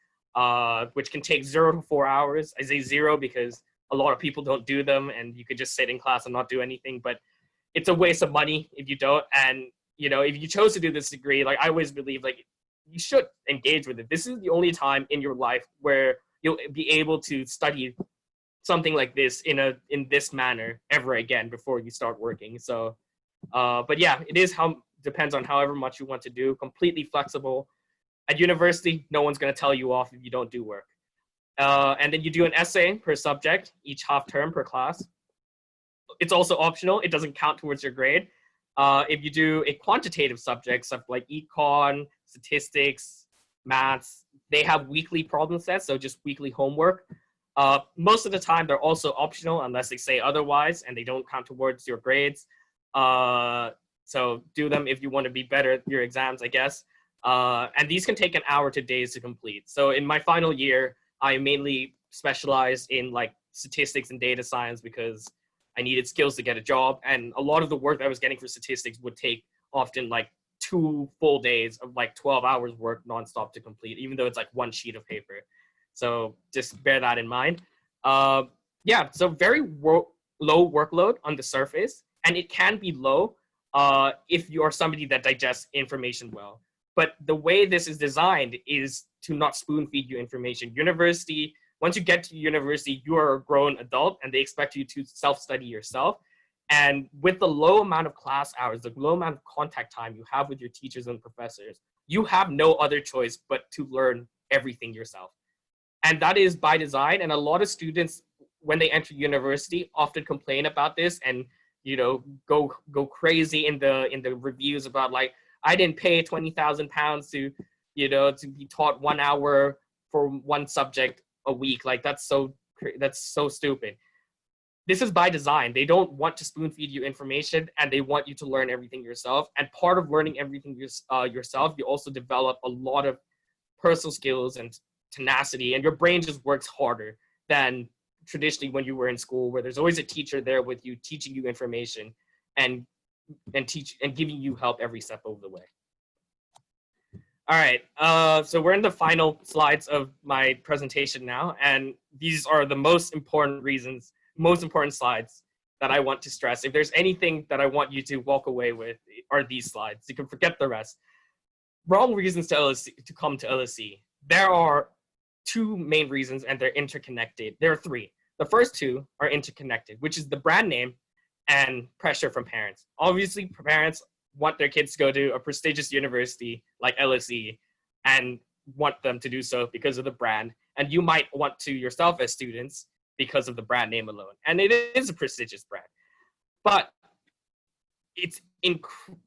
which can take 0 to 4 hours. I say 0 because a lot of people don't do them, and you could just sit in class and not do anything, but it's a waste of money if you don't. And, you know, if you chose to do this degree, like, I always believe, like, you should engage with it. This is the only time in your life where you'll be able to study something like this in this manner ever again before you start working. So, but yeah, depends on however much you want to do. Completely flexible. At university, no one's going to tell you off if you don't do work. And then you do an essay per subject, each half term per class. It's also optional. It doesn't count towards your grade. If you do a quantitative subject, stuff like econ, statistics, maths, they have weekly problem sets, so just weekly homework. Most of the time, they're also optional unless they say otherwise, and they don't count towards your grades. So do them if you want to be better at your exams, I guess. And these can take an hour to days to complete. So in my final year, I mainly specialized in like statistics and data science because I needed skills to get a job. And a lot of the work that I was getting for statistics would take often like 2 full days of like 12 hours work nonstop to complete, even though it's like one sheet of paper. So just bear that in mind. Yeah, so very low workload on the surface, and it can be low if you are somebody that digests information well. But the way this is designed is to not spoon feed you information. University, once you get to university, you are a grown adult and they expect you to self-study yourself. And with the low amount of class hours, the low amount of contact time you have with your teachers and professors, you have no other choice but to learn everything yourself. And that is by design. And a lot of students, when they enter university, often complain about this and, you know, go crazy in the reviews about like, I didn't pay £20,000 to, you know, to be taught 1 hour for one subject a week. Like, that's so stupid. This is by design. They don't want to spoon feed you information, and they want you to learn everything yourself. And part of learning everything yourself, you also develop a lot of personal skills and tenacity, and your brain just works harder than traditionally when you were in school, where there's always a teacher there with you, teaching you information and giving you help every step of the way. All right, so we're in the final slides of my presentation now, and these are the most important slides that I want to stress. If there's anything that I want you to walk away with, are these slides. You can forget the rest. Wrong reasons to come to LSE. There are 2 main reasons, and they're interconnected. There are 3. The first 2 are interconnected, which is the brand name and pressure from parents. Obviously, parents want their kids to go to a prestigious university like LSE and want them to do so because of the brand. And you might want to yourself as students because of the brand name alone. And it is a prestigious brand. But it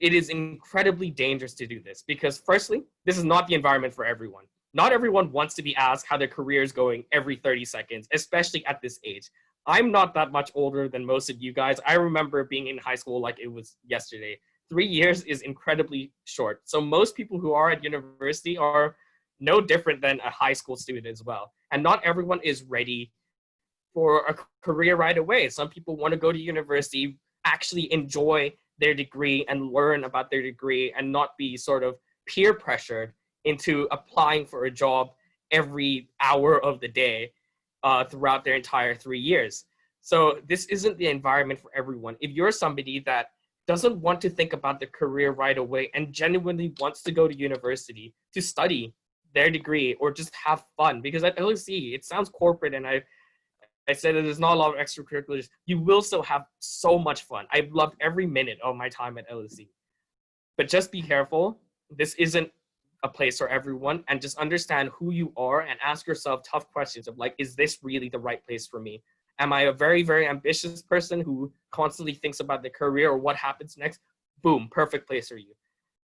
is incredibly dangerous to do this because, firstly, this is not the environment for everyone. Not everyone wants to be asked how their career is going every 30 seconds, especially at this age. I'm not that much older than most of you guys. I remember being in high school like it was yesterday. 3 years is incredibly short. So most people who are at university are no different than a high school student as well. And not everyone is ready for a career right away. Some people want to go to university, actually enjoy their degree and learn about their degree and not be sort of peer pressured into applying for a job every hour of the day throughout their entire 3 years. So this isn't the environment for everyone. If you're somebody that doesn't want to think about their career right away and genuinely wants to go to university to study their degree or just have fun, because at LSE, it sounds corporate, and I said that there's not a lot of extracurriculars. You will still have so much fun. I've loved every minute of my time at LSE. But just be careful. This isn't a place for everyone, and just understand who you are and ask yourself tough questions of like, is this really the right place for me? Am I a very, very ambitious person who constantly thinks about the career or what happens next? Boom, perfect place for you.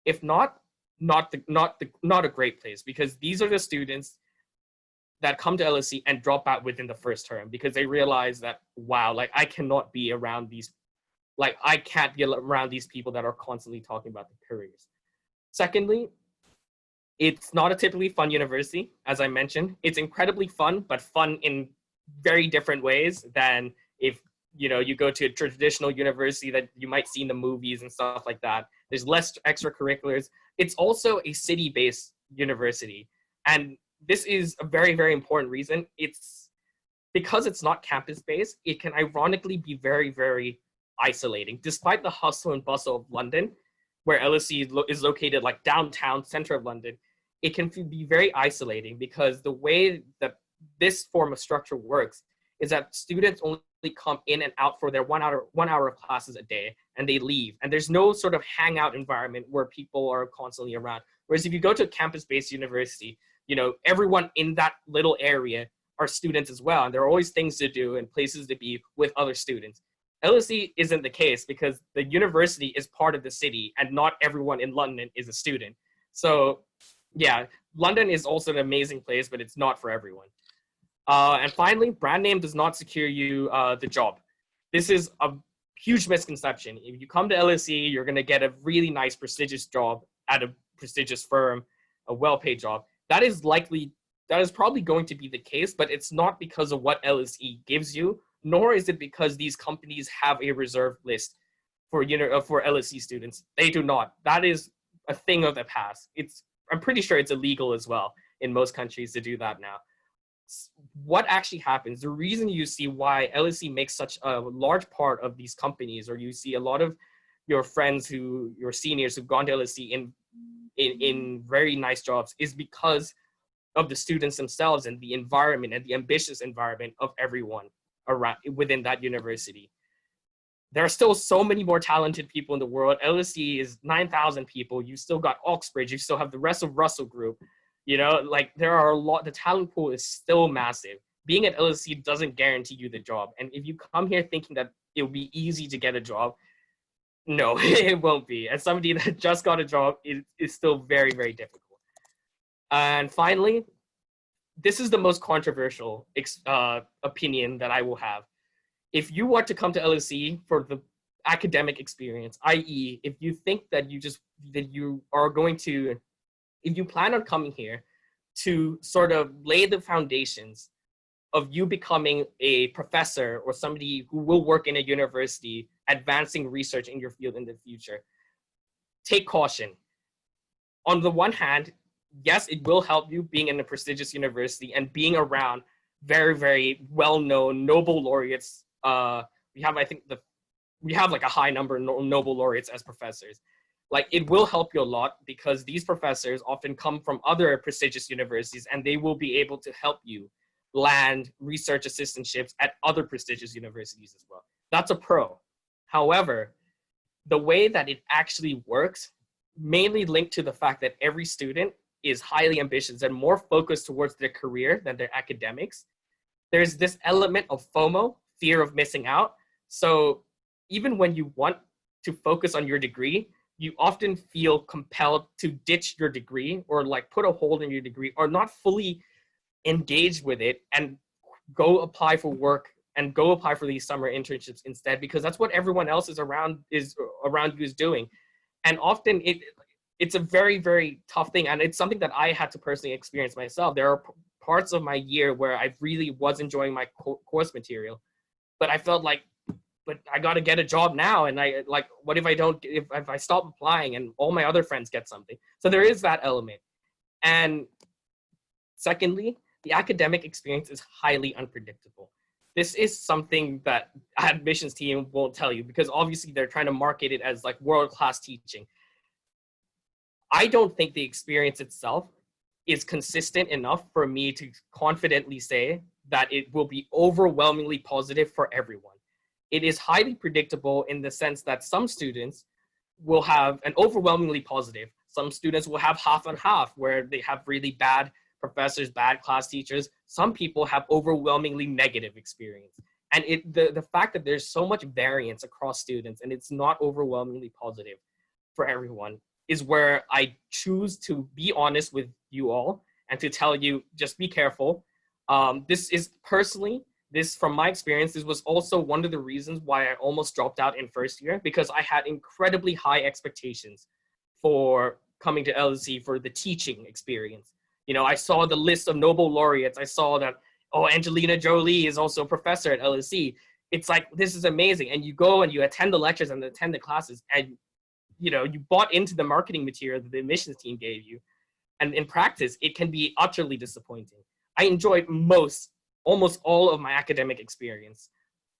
If not, not a great place, because these are the students that come to LSE and drop out within the first term because they realize that, wow, like I cannot be around these, like I can't be around these people that are constantly talking about their careers. Secondly, it's not a typically fun university, as I mentioned. It's incredibly fun, but fun in very different ways than if you go to a traditional university that you might see in the movies and stuff like that. There's less extracurriculars. It's also a city-based university, and this is a very, very important reason. It's because it's not campus-based, it can ironically be very, very isolating. Despite the hustle and bustle of London, where LSE is located like downtown center of London, it can be very isolating because the way that this form of structure works is that students only come in and out for their 1 hour of classes a day, and they leave. And there's no sort of hangout environment where people are constantly around. Whereas if you go to a campus-based university, everyone in that little area are students as well. And there are always things to do and places to be with other students. LSE isn't the case because the university is part of the city and not everyone in London is a student. So yeah, London is also an amazing place, but it's not for everyone. And finally, brand name does not secure you the job. This is a huge misconception. If you come to LSE, you're going to get a really nice, prestigious job at a prestigious firm, a well-paid job. That is probably going to be the case, but it's not because of what LSE gives you, nor is it because these companies have a reserve list for LSE students. They do not. That is a thing of the past. I'm pretty sure it's illegal as well in most countries to do that now. What actually happens, the reason you see why LSE makes such a large part of these companies, or you see a lot of your friends your seniors who've gone to LSE in very nice jobs, is because of the students themselves and the environment and the ambitious environment of everyone around within that university. There are still so many more talented people in the world. LSE is 9,000 people. You still got Oxbridge. You still have the rest of Russell Group. There are the talent pool is still massive. Being at LSE doesn't guarantee you the job. And if you come here thinking that it will be easy to get a job, no, it won't be. As somebody that just got a job, it is still very, very difficult. And finally, this is the most controversial opinion that I will have. If you want to come to LSE for the academic experience, i.e., if you think that if you plan on coming here to sort of lay the foundations of you becoming a professor or somebody who will work in a university, advancing research in your field in the future, take caution. On the one hand, yes, it will help you being in a prestigious university and being around very, very well-known Nobel laureates. We have like a high number of Nobel laureates as professors. Like, it will help you a lot because these professors often come from other prestigious universities and they will be able to help you land research assistantships at other prestigious universities as well. That's a pro. However, the way that it actually works, mainly linked to the fact that every student is highly ambitious and more focused towards their career than their academics, there's this element of FOMO, fear of missing out. So even when you want to focus on your degree, you often feel compelled to ditch your degree or like put a hold in your degree or not fully engage with it and go apply for work and go apply for these summer internships instead, because that's what everyone else around you is doing. And often it's a very, very tough thing. And it's something that I had to personally experience myself. There are parts of my year where I really was enjoying my course material, but I felt like, but I got to get a job now. And what if I stop applying and all my other friends get something? So there is that element. And secondly, the academic experience is highly unpredictable. This is something that admissions team won't tell you because obviously they're trying to market it as like world-class teaching. I don't think the experience itself is consistent enough for me to confidently say that it will be overwhelmingly positive for everyone. It is highly predictable in the sense that some students will have an overwhelmingly positive. Some students will have half and half where they have really bad professors, bad class teachers. Some people have overwhelmingly negative experience. And the fact that there's so much variance across students and it's not overwhelmingly positive for everyone is where I choose to be honest with you all and to tell you, just be careful. This is personally, from my experience, this was also one of the reasons why I almost dropped out in first year, because I had incredibly high expectations for coming to LSE for the teaching experience. You know, I saw the list of Nobel laureates. I saw that, oh, Angelina Jolie is also a professor at LSE. It's like, this is amazing. And you go and you attend the lectures and attend the classes, and you know, you bought into the marketing material that the admissions team gave you. And in practice, it can be utterly disappointing. I enjoyed almost all of my academic experience.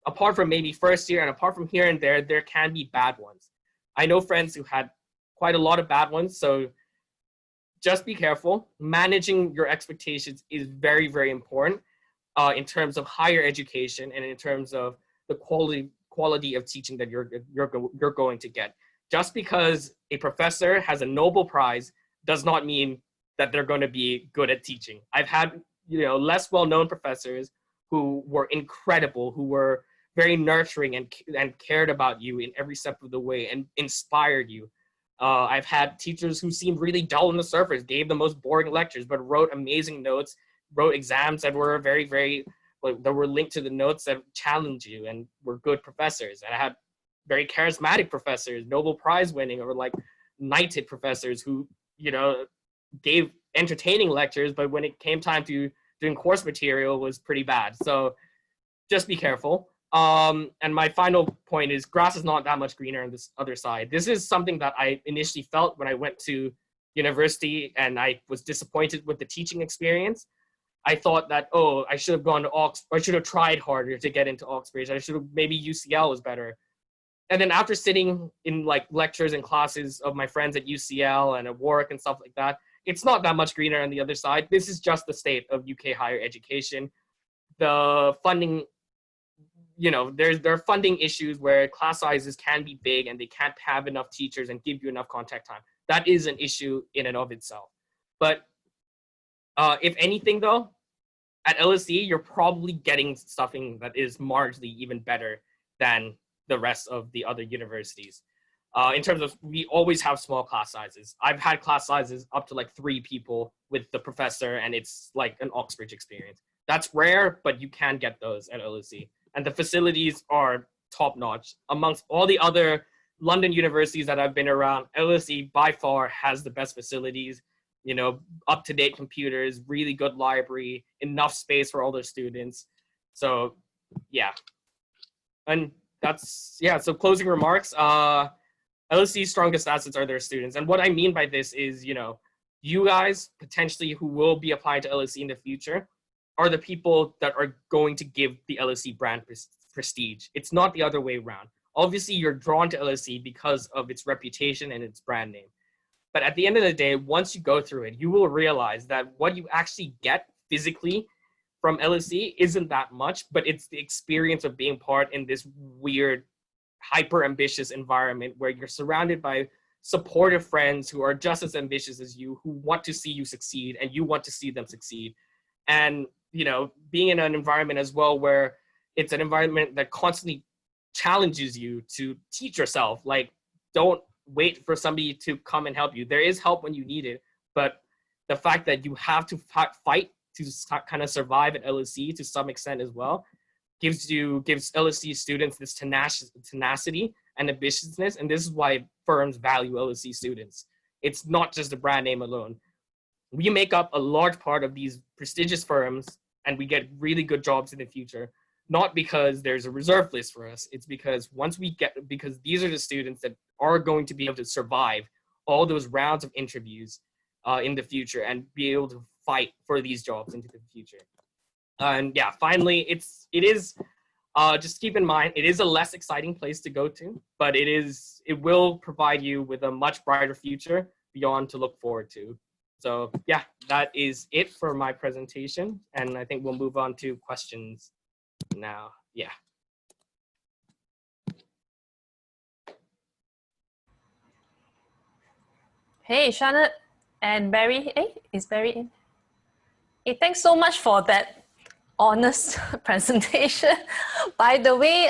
Apart from maybe first year and apart from here and there can be bad ones. I know friends who had quite a lot of bad ones, so just be careful. Managing your expectations is very, very important in terms of higher education and in terms of the quality of teaching that you're going to get. Just because a professor has a Nobel Prize does not mean that they're going to be good at teaching. I've had, you know, less well-known professors who were incredible, who were very nurturing and cared about you in every step of the way and inspired you. I've had teachers who seemed really dull on the surface, gave the most boring lectures, but wrote amazing notes, wrote exams that were that were linked to the notes that challenged you and were good professors. And I had very charismatic professors, Nobel Prize winning or like knighted professors who, you know, gave entertaining lectures, but when it came time to doing course material was pretty bad. So just be careful. And my final point is grass is not that much greener on this other side. This is something that I initially felt when I went to university and I was disappointed with the teaching experience. I thought that, oh, I should have gone to Oxford, I should have tried harder to get into Oxbridge. I should have, maybe UCL was better. And then after sitting in like lectures and classes of my friends at UCL and at Warwick and stuff like that, it's not that much greener on the other side. This is just the state of UK higher education. The funding, you know, there are funding issues where class sizes can be big and they can't have enough teachers and give you enough contact time. That is an issue in and of itself. But if anything though, at LSE, you're probably getting something that is marginally even better than the rest of the other universities. In terms of, we always have small class sizes. I've had class sizes up to like 3 people with the professor, and it's like an Oxbridge experience. That's rare, but you can get those at LSE. And the facilities are top notch. Amongst all the other London universities that I've been around, LSE by far has the best facilities, you know, up-to-date computers, really good library, enough space for all their students. So yeah. And that's, yeah, so closing remarks. LSE's strongest assets are their students. And what I mean by this is, you know, you guys potentially who will be applying to LSE in the future are the people that are going to give the LSE brand prestige. It's not the other way around. Obviously, you're drawn to LSE because of its reputation and its brand name. But at the end of the day, once you go through it, you will realize that what you actually get physically from LSE isn't that much, but it's the experience of being part in this weird, hyper ambitious environment where you're surrounded by supportive friends who are just as ambitious as you, who want to see you succeed and you want to see them succeed. And, you know, being in an environment as well where it's an environment that constantly challenges you to teach yourself. Like, don't wait for somebody to come and help you. There is help when you need it, but the fact that you have to fight to kind of survive at LSE to some extent as well gives LSE students this tenacity and ambitiousness, and this is why firms value LSE students. It's not just the brand name alone. We make up a large part of these prestigious firms, and we get really good jobs in the future, not because there's a reserve list for us. It's because because these are the students that are going to be able to survive all those rounds of interviews in the future and be able to fight for these jobs into the future. And yeah, finally, it is just keep in mind, it is a less exciting place to go to, but it will provide you with a much brighter future beyond to look forward to. So yeah, that is it for my presentation. And I think we'll move on to questions now. Yeah. Hey, Chanad and Barry. Hey, is Barry in? Hey, thanks so much for that honest presentation. By the way,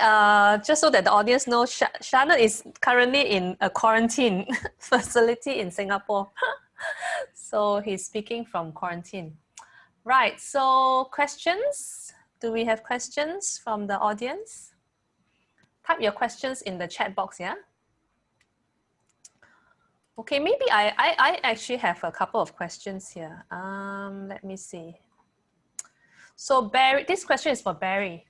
just so that the audience knows, Chanad is currently in a quarantine facility in Singapore. So he's speaking from quarantine. Right, so questions? Do we have questions from the audience? Type your questions in the chat box, yeah? Okay, maybe I actually have a couple of questions here. Let me see. So Barry, this question is for Barry.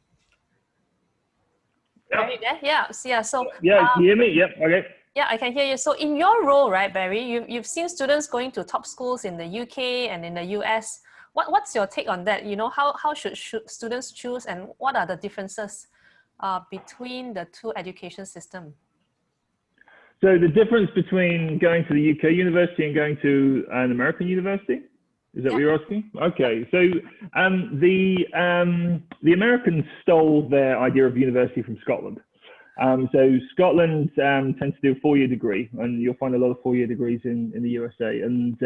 Yep. Barry there? Yeah, so. Yeah, can you hear me? Yep, okay. Yeah, I can hear you. So in your role, right, Barry, you've seen students going to top schools in the UK and in the US. What's your take on that? You know, how should students choose, and what are the differences between the two education systems? So the difference between going to the UK university and going to an American university, is that what you're asking? Okay, so the Americans stole their idea of university from Scotland. So Scotland tends to do a 4-year degree, and you'll find a lot of 4-year degrees in the USA. And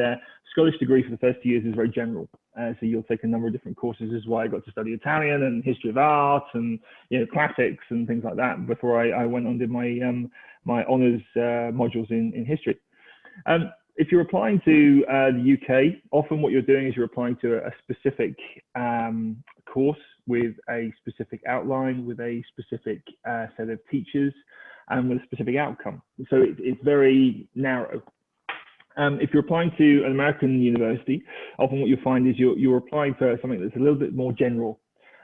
Scottish degree for the first 2 years is very general. So you'll take a number of different courses. This is why I got to study Italian and history of art and classics and things like that before I went on and did my my honours modules in history. If you're applying to the UK, often what you're doing is you're applying to a specific course with a specific outline, with a specific set of teachers, and with a specific outcome. So it's very narrow. If you're applying to an American university, often what you'll find is you're applying for something that's a little bit more general.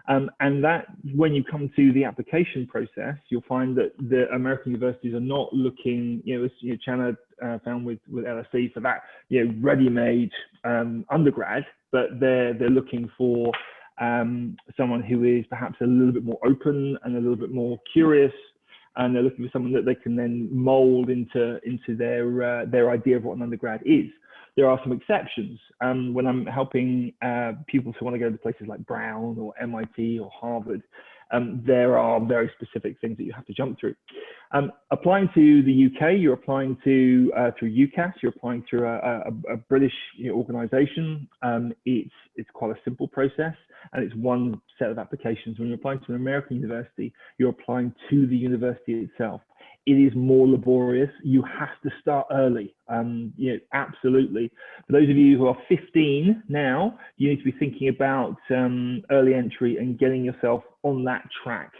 And that when you come to the application process, you'll find that the American universities are not looking, as Chanad found with LSE, for that ready-made undergrad, but they're looking for someone who is perhaps a little bit more open and a little bit more curious, and they're looking for someone that they can then mold into their idea of what an undergrad is. There are some exceptions. When I'm helping pupils who want to go to places like Brown or MIT or Harvard, there are very specific things that you have to jump through. Applying to the UK, you're applying to through UCAS. You're applying through a British organisation. It's quite a simple process, and it's one set of applications. When you're applying to an American university, you're applying to the university itself. It is more laborious. You have to start early. Absolutely. For those of you who are 15 now, you need to be thinking about early entry and getting yourself on that track.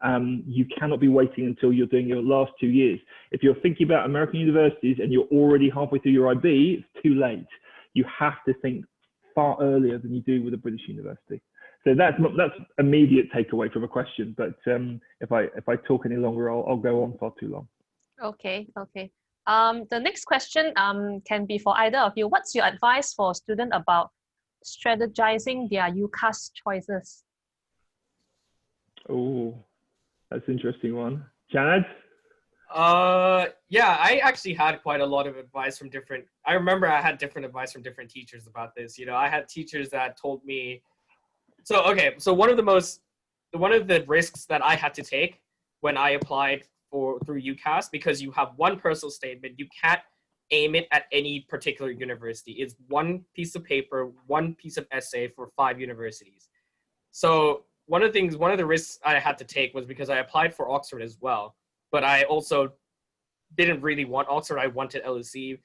You cannot be waiting until you're doing your last 2 years. If you're thinking about American universities and you're already halfway through your IB, it's too late. You have to think far earlier than you do with a British university. So that's immediate takeaway from a question. But if I talk any longer, I'll go on far too long. Okay. The next question can be for either of you. What's your advice for a student about strategizing their UCAS choices? Oh, that's an interesting one. Chanad? Yeah, I actually had quite a lot of advice from I remember I had different advice from different teachers about this. I had teachers that told me, so one of the risks that I had to take when I applied through UCAS, because you have one personal statement, you can't aim it at any particular university. It's one piece of paper, one piece of essay for 5 universities. So one of the risks I had to take was because I applied for Oxford as well, but I also didn't really want Oxford. I wanted LSE,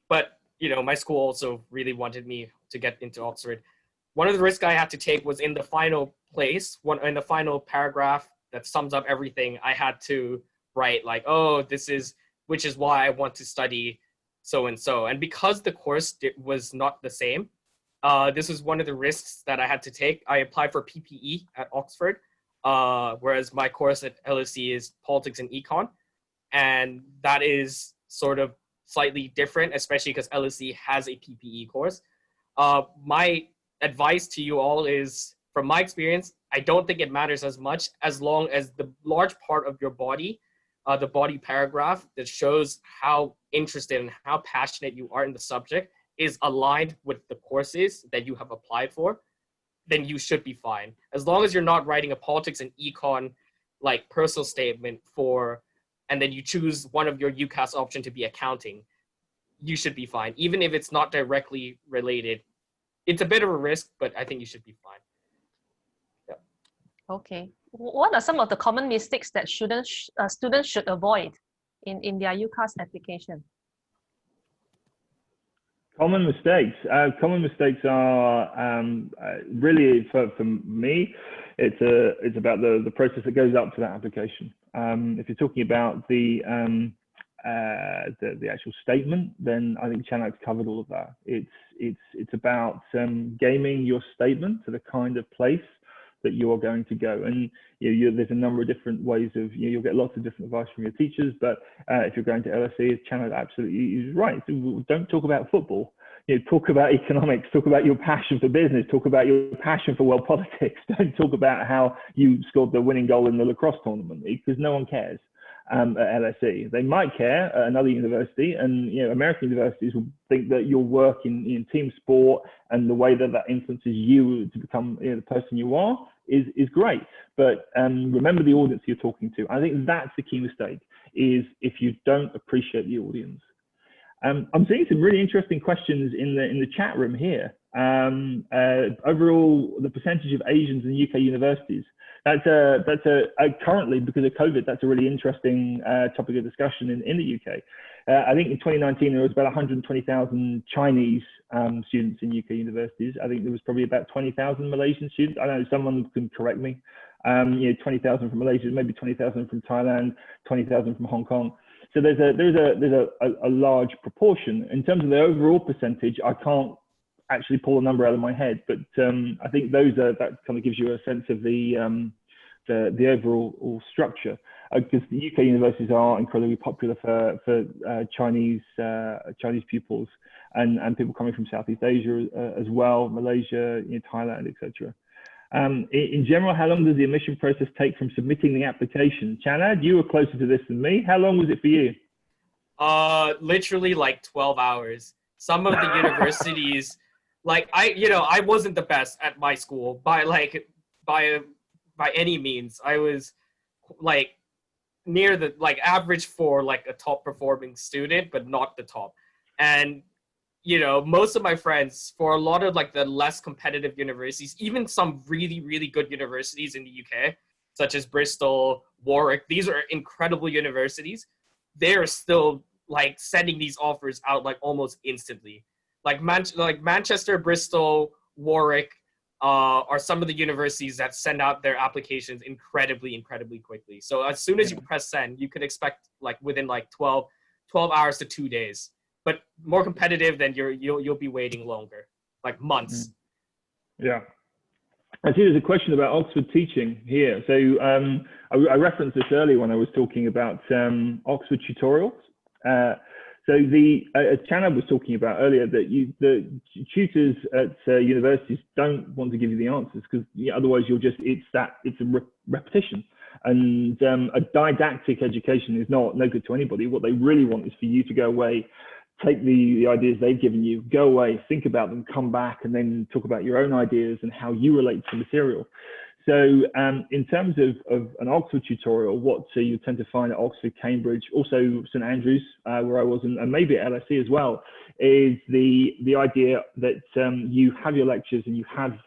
but my school also really wanted me to get into Oxford. One of the risks I had to take was in the final in the final paragraph that sums up everything, I had to write like, which is why I want to study so and so. And because the course was not the same, this was one of the risks that I had to take. I applied for PPE at Oxford, whereas my course at LSE is politics and econ. And that is sort of slightly different, especially because LSE has a PPE course. My advice to you all is, from my experience, I don't think it matters as much as long as the large part of your body, the body paragraph that shows how interested and how passionate you are in the subject is aligned with the courses that you have applied for, then you should be fine. As long as you're not writing a politics and econ like personal statement and then you choose one of your UCAS option to be accounting, you should be fine. Even if it's not directly related, it's a bit of a risk, but I think you should be fine. Yeah. Okay. What are some of the common mistakes that students should avoid in their UCAS application? Common mistakes. Common mistakes are really for me. It's about the process that goes up to that application. If you're talking about the actual statement, then I think Chanad's covered all of that. It's about gaming your statement to the kind of place that you are going to go, and there's a number of different ways of you'll get lots of different advice from your teachers, but if you're going to LSE, Chanad absolutely is right. So don't talk about football. Talk about economics, talk about your passion for business, talk about your passion for world politics. Don't talk about how you scored the winning goal in the lacrosse tournament, because no one cares at LSE. They might care at another university, and American universities will think that your work in team sport and the way that influences you to become the person you are is great. But remember the audience you're talking to. I think that's the key mistake, is if you don't appreciate the audience. I'm seeing some really interesting questions in the chat room here. Overall, the percentage of Asians in UK universities. That's currently, because of COVID, that's a really interesting topic of discussion in the UK. I think in 2019 there was about 120,000 Chinese students in UK universities. I think there was probably about 20,000 Malaysian students. I know someone can correct me. 20,000 from Malaysia, maybe 20,000 from Thailand, 20,000 from Hong Kong. So there's a large proportion. In terms of the overall percentage, I can't actually pull a number out of my head, but I think that kind of gives you a sense of the overall structure, because the UK universities are incredibly popular for Chinese pupils and people coming from Southeast Asia as well, Malaysia, Thailand, etc. In general, how long does the admission process take from submitting the application? Chanad, you were closer to this than me. How long was it for you? Literally like 12 hours. Some of the universities, like I wasn't the best at my school by any means. I was like near the average for like a top performing student, but not the top. And most of my friends, for a lot of like the less competitive universities, even some really, really good universities in the UK, such as Bristol, Warwick, these are incredible universities. They're still like sending these offers out like almost instantly. Like Manchester, Bristol, Warwick are some of the universities that send out their applications incredibly quickly. So as soon as you press send, you could expect like within like 12 hours to 2 days. But more competitive, then you'll be waiting longer, like months. Yeah. I see there's a question about Oxford teaching here. So I referenced this earlier when I was talking about Oxford tutorials. So as Chanad was talking about earlier, that the tutors at universities don't want to give you the answers, because otherwise it's a repetition. And a didactic education is no good to anybody. What they really want is for you to go away, take the ideas they've given you, go away, think about them, come back, and then talk about your own ideas and how you relate to the material. So in terms of an Oxford tutorial, what you tend to find at Oxford, Cambridge, also St Andrews, where I was, and maybe at LSE as well, is the idea that you have your lectures and you have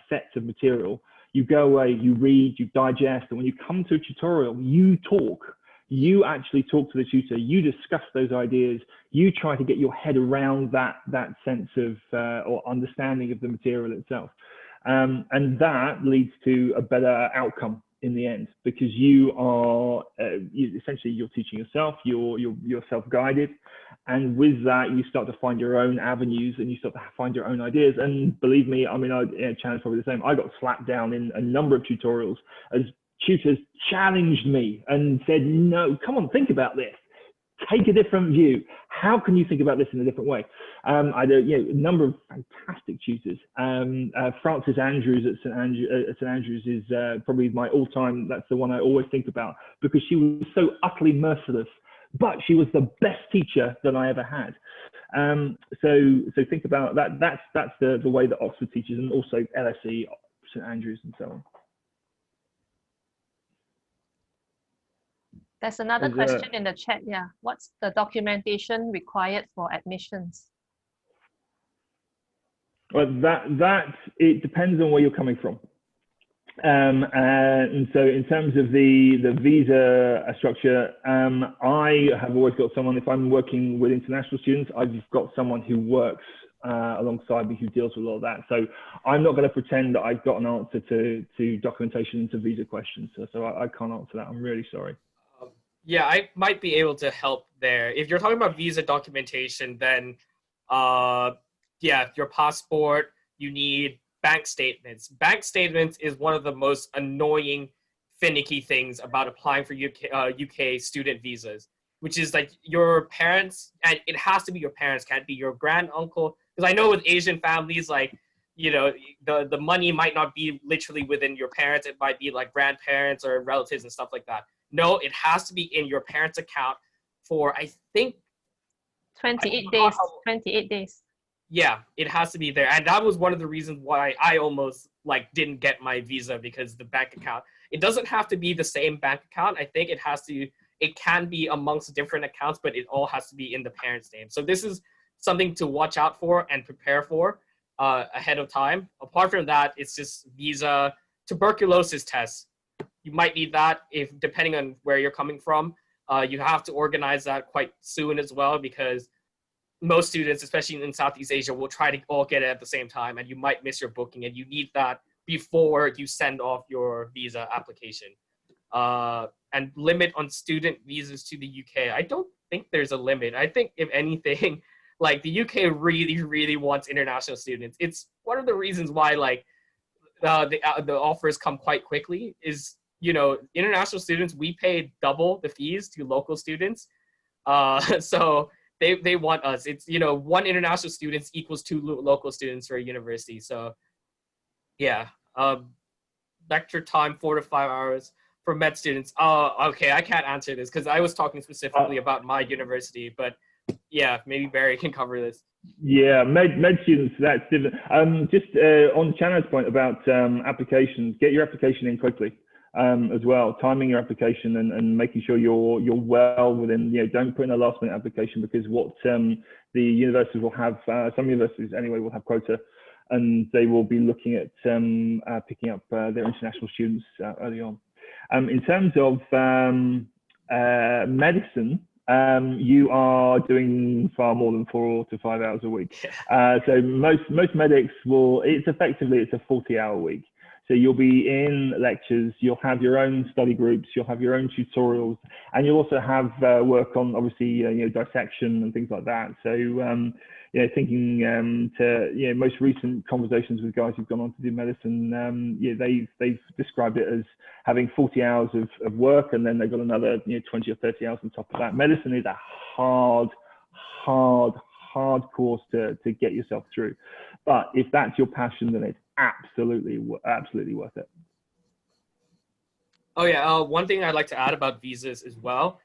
sets of material. You go away, you read, you digest, and when you come to a tutorial, you talk. You actually talk to the tutor, you discuss those ideas, you try to get your head around that sense of or understanding of the material itself. And that leads to a better outcome in the end, because you are essentially you're teaching yourself, you're self-guided, and with that you start to find your own avenues and you start to find your own ideas. And believe me, I mean, Chanad's probably the same. I got slapped down in a number of tutorials as tutors challenged me and said, no, come on, think about this. take a different view. How can you think about this in a different way? I know, a number of fantastic tutors. Frances Andrews at St Andrews is probably my all-time. That's the one I always think about, because she was so utterly merciless, but she was the best teacher that I ever had. So think about that. That's the way that Oxford teaches, and also LSE, St Andrews, and so on. There's another question in the chat. Yeah, what's the documentation required for admissions? Well, that it depends on where you're coming from. And so in terms of the visa structure, I have always got someone, if I'm working with international students, I've got someone who works alongside me who deals with all of that. So I'm not going to pretend that I've got an answer to documentation and to visa questions. So I can't answer that. I'm really sorry. Yeah, I might be able to help there. If you're talking about visa documentation, then yeah, your passport, you need bank statements. Bank statements is one of the most annoying, finicky things about applying for UK student visas, which is like your parents, and it has to be your parents, can't be your grand uncle. Because I know with Asian families, like, the money might not be literally within your parents. It might be like grandparents or relatives and stuff like that. No, it has to be in your parents' account for, I think, 28 days. 28 days. Yeah, it has to be there. And that was one of the reasons why I almost didn't get my visa, because the bank account, it doesn't have to be the same bank account. I think it can be amongst different accounts, but it all has to be in the parent's name. So this is something to watch out for and prepare for ahead of time. Apart from that, it's just visa, tuberculosis tests. You might need that depending on where you're coming from. You have to organize that quite soon as well, because most students, especially in Southeast Asia, will try to all get it at the same time, and you might miss your booking, and you need that before you send off your visa application. And limit on student visas to the UK. I don't think there's a limit. I think if anything, the UK really, really wants international students. It's one of the reasons why the offers come quite quickly is, international students, we pay double the fees to local students. So they want us. It's, one international students equals 2 local students for a university. So yeah, lecture time, 4 to 5 hours for med students. Oh, okay, I can't answer this because I was talking specifically about my university, but yeah, maybe Barry can cover this. Yeah, med students, that's different. Just on Chanad's point about applications, get your application in quickly as well. Timing your application and making sure you're well within. Don't put in a last minute application, because what the universities will have, some universities anyway will have quota, and they will be looking at picking up their international students early on. In terms of medicine, you are doing far more than 4 to 5 hours a week. So most medics will, it's a 40-hour week. So you'll be in lectures, you'll have your own study groups, you'll have your own tutorials, and you'll also have work on, obviously, dissection and things like that. So, thinking to, most recent conversations with guys who've gone on to do medicine, they've described it as having 40 hours of work, and then they've got another, 20 or 30 hours on top of that. Medicine is a hard course to get yourself through. But if that's your passion, then it's absolutely worth it. Oh yeah, one thing I'd like to add about visas as well,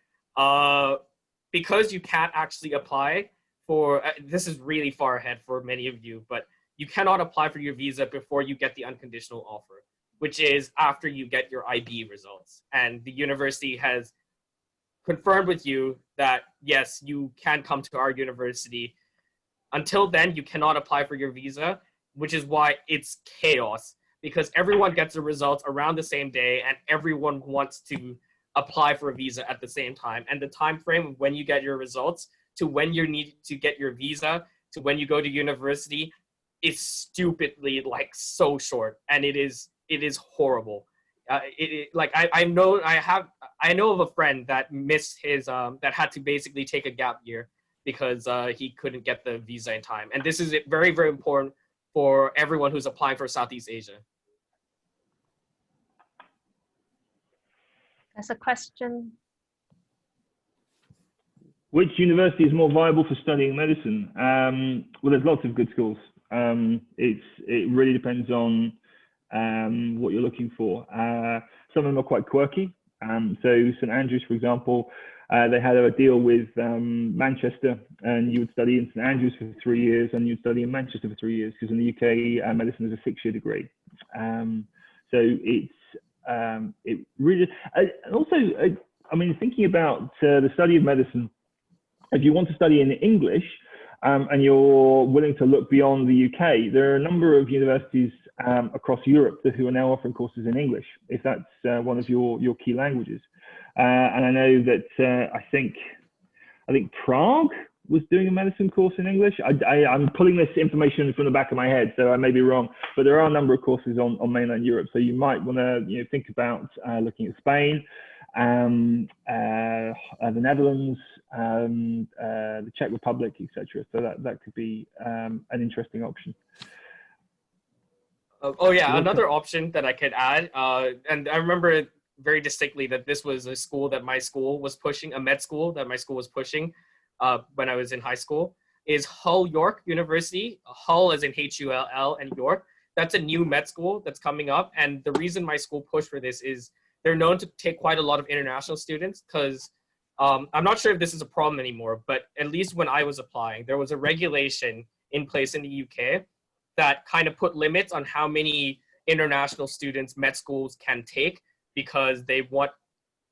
because you can't actually apply for, this is really far ahead for many of you, but you cannot apply for your visa before you get the unconditional offer, which is after you get your IB results. And the university has confirmed with you that, yes, you can come to our university. Until then, you cannot apply for your visa, which is why it's chaos, because everyone gets the results around the same day and everyone wants to apply for a visa at the same time. And the time frame of when you get your results to when you need to get your visa to when you go to university is stupidly so short, and it is horrible. I know of a friend that missed his that had to basically take a gap year because he couldn't get the visa in time. And this is very, very important for everyone who's applying for Southeast Asia. There's a question. Which university is more viable for studying medicine? Well, there's lots of good schools. It really depends on what you're looking for. Some of them are quite quirky. So St Andrews, for example, they had a deal with Manchester, and you would study in St Andrews for 3 years, and you'd study in Manchester for 3 years, because in the UK, medicine is a 6-year degree. So it really, and also, I mean, thinking about the study of medicine, if you want to study in English and you're willing to look beyond the UK, there are a number of universities across Europe who are now offering courses in English, if that's one of your key languages. And I know that I think Prague was doing a medicine course in English. I'm pulling this information from the back of my head, so I may be wrong, but there are a number of courses on mainland Europe. So you might want to think about looking at Spain, the Netherlands, the Czech Republic, etc. So that could be an interesting option. Oh yeah, another option that I could add, and I remember very distinctly that this was a school that my school was pushing, a med school that my school was pushing when I was in high school, is Hull York University. Hull as in Hull and York. That's a new med school that's coming up, and the reason my school pushed for this is they're known to take quite a lot of international students, because I'm not sure if this is a problem anymore, but at least when I was applying, there was a regulation in place in the UK that kind of put limits on how many international students med schools can take, because they want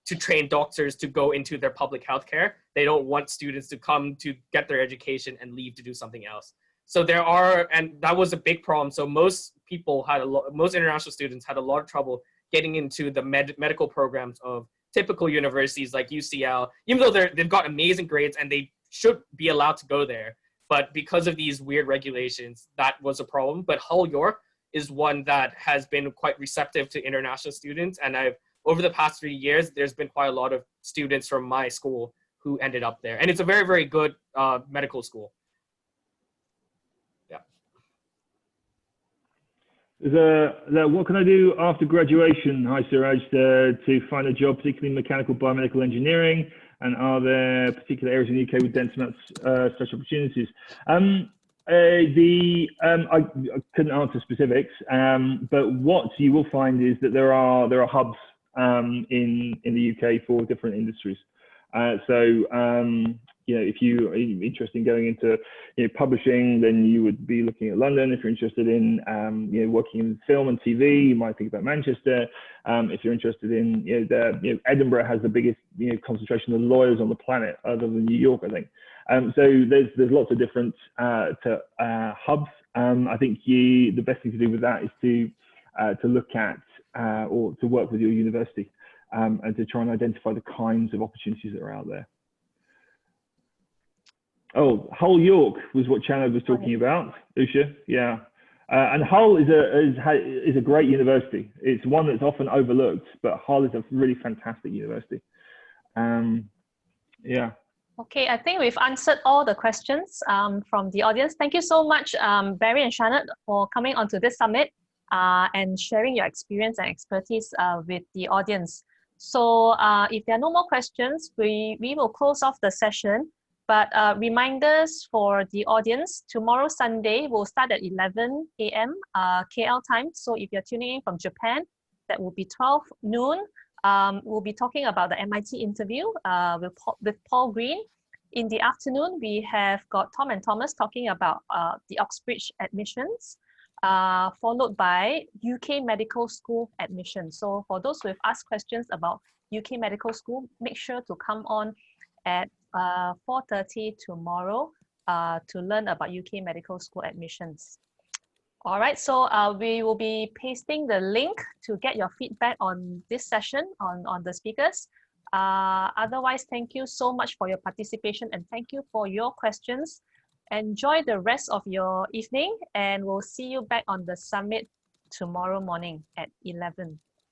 to train doctors to go into their public healthcare. They don't want students to come to get their education and leave to do something else. So there are, and that was a big problem. So most people had most international students had a lot of trouble getting into the medical programs of typical universities like UCL, even though they've got amazing grades and they should be allowed to go there. But because of these weird regulations, that was a problem. But Hull York is one that has been quite receptive to international students. And over the past 3 years, there's been quite a lot of students from my school who ended up there. And it's a very, very good medical school. What can I do after graduation, hi Siraj, to find a job, particularly mechanical biomedical engineering? And are there particular areas in the UK with dense amounts such opportunities? I couldn't answer specifics, but what you will find is that there are hubs in the UK for different industries. If you are interested in going into publishing, then you would be looking at London. If you're interested in working in film and TV, you might think about Manchester. If you're interested in Edinburgh has the biggest concentration of lawyers on the planet, other than New York, I think. So there's lots of different hubs. I think the best thing to do with that is to look at or to work with your university and to try and identify the kinds of opportunities that are out there. Oh, Hull York was what Chanad was talking about, Usha. Yeah, and Hull is a great university. It's one that's often overlooked, but Hull is a really fantastic university. Yeah. Okay, I think we've answered all the questions from the audience. Thank you so much, Barry and Chanad, for coming onto this summit and sharing your experience and expertise with the audience. So if there are no more questions, we will close off the session. But reminders for the audience, tomorrow Sunday will start at 11 a.m. KL time. So if you're tuning in from Japan, that will be 12 noon. We'll be talking about the MIT interview with Paul Green. In the afternoon, we have got Tom and Thomas talking about the Oxbridge admissions, followed by UK medical school admissions. So for those who have asked questions about UK medical school, make sure to come on at 4:30 tomorrow to learn about UK medical school admissions. All right, so we will be pasting the link to get your feedback on this session on the speakers. Otherwise, thank you so much for your participation and thank you for your questions. Enjoy the rest of your evening and we'll see you back on the summit tomorrow morning at 11.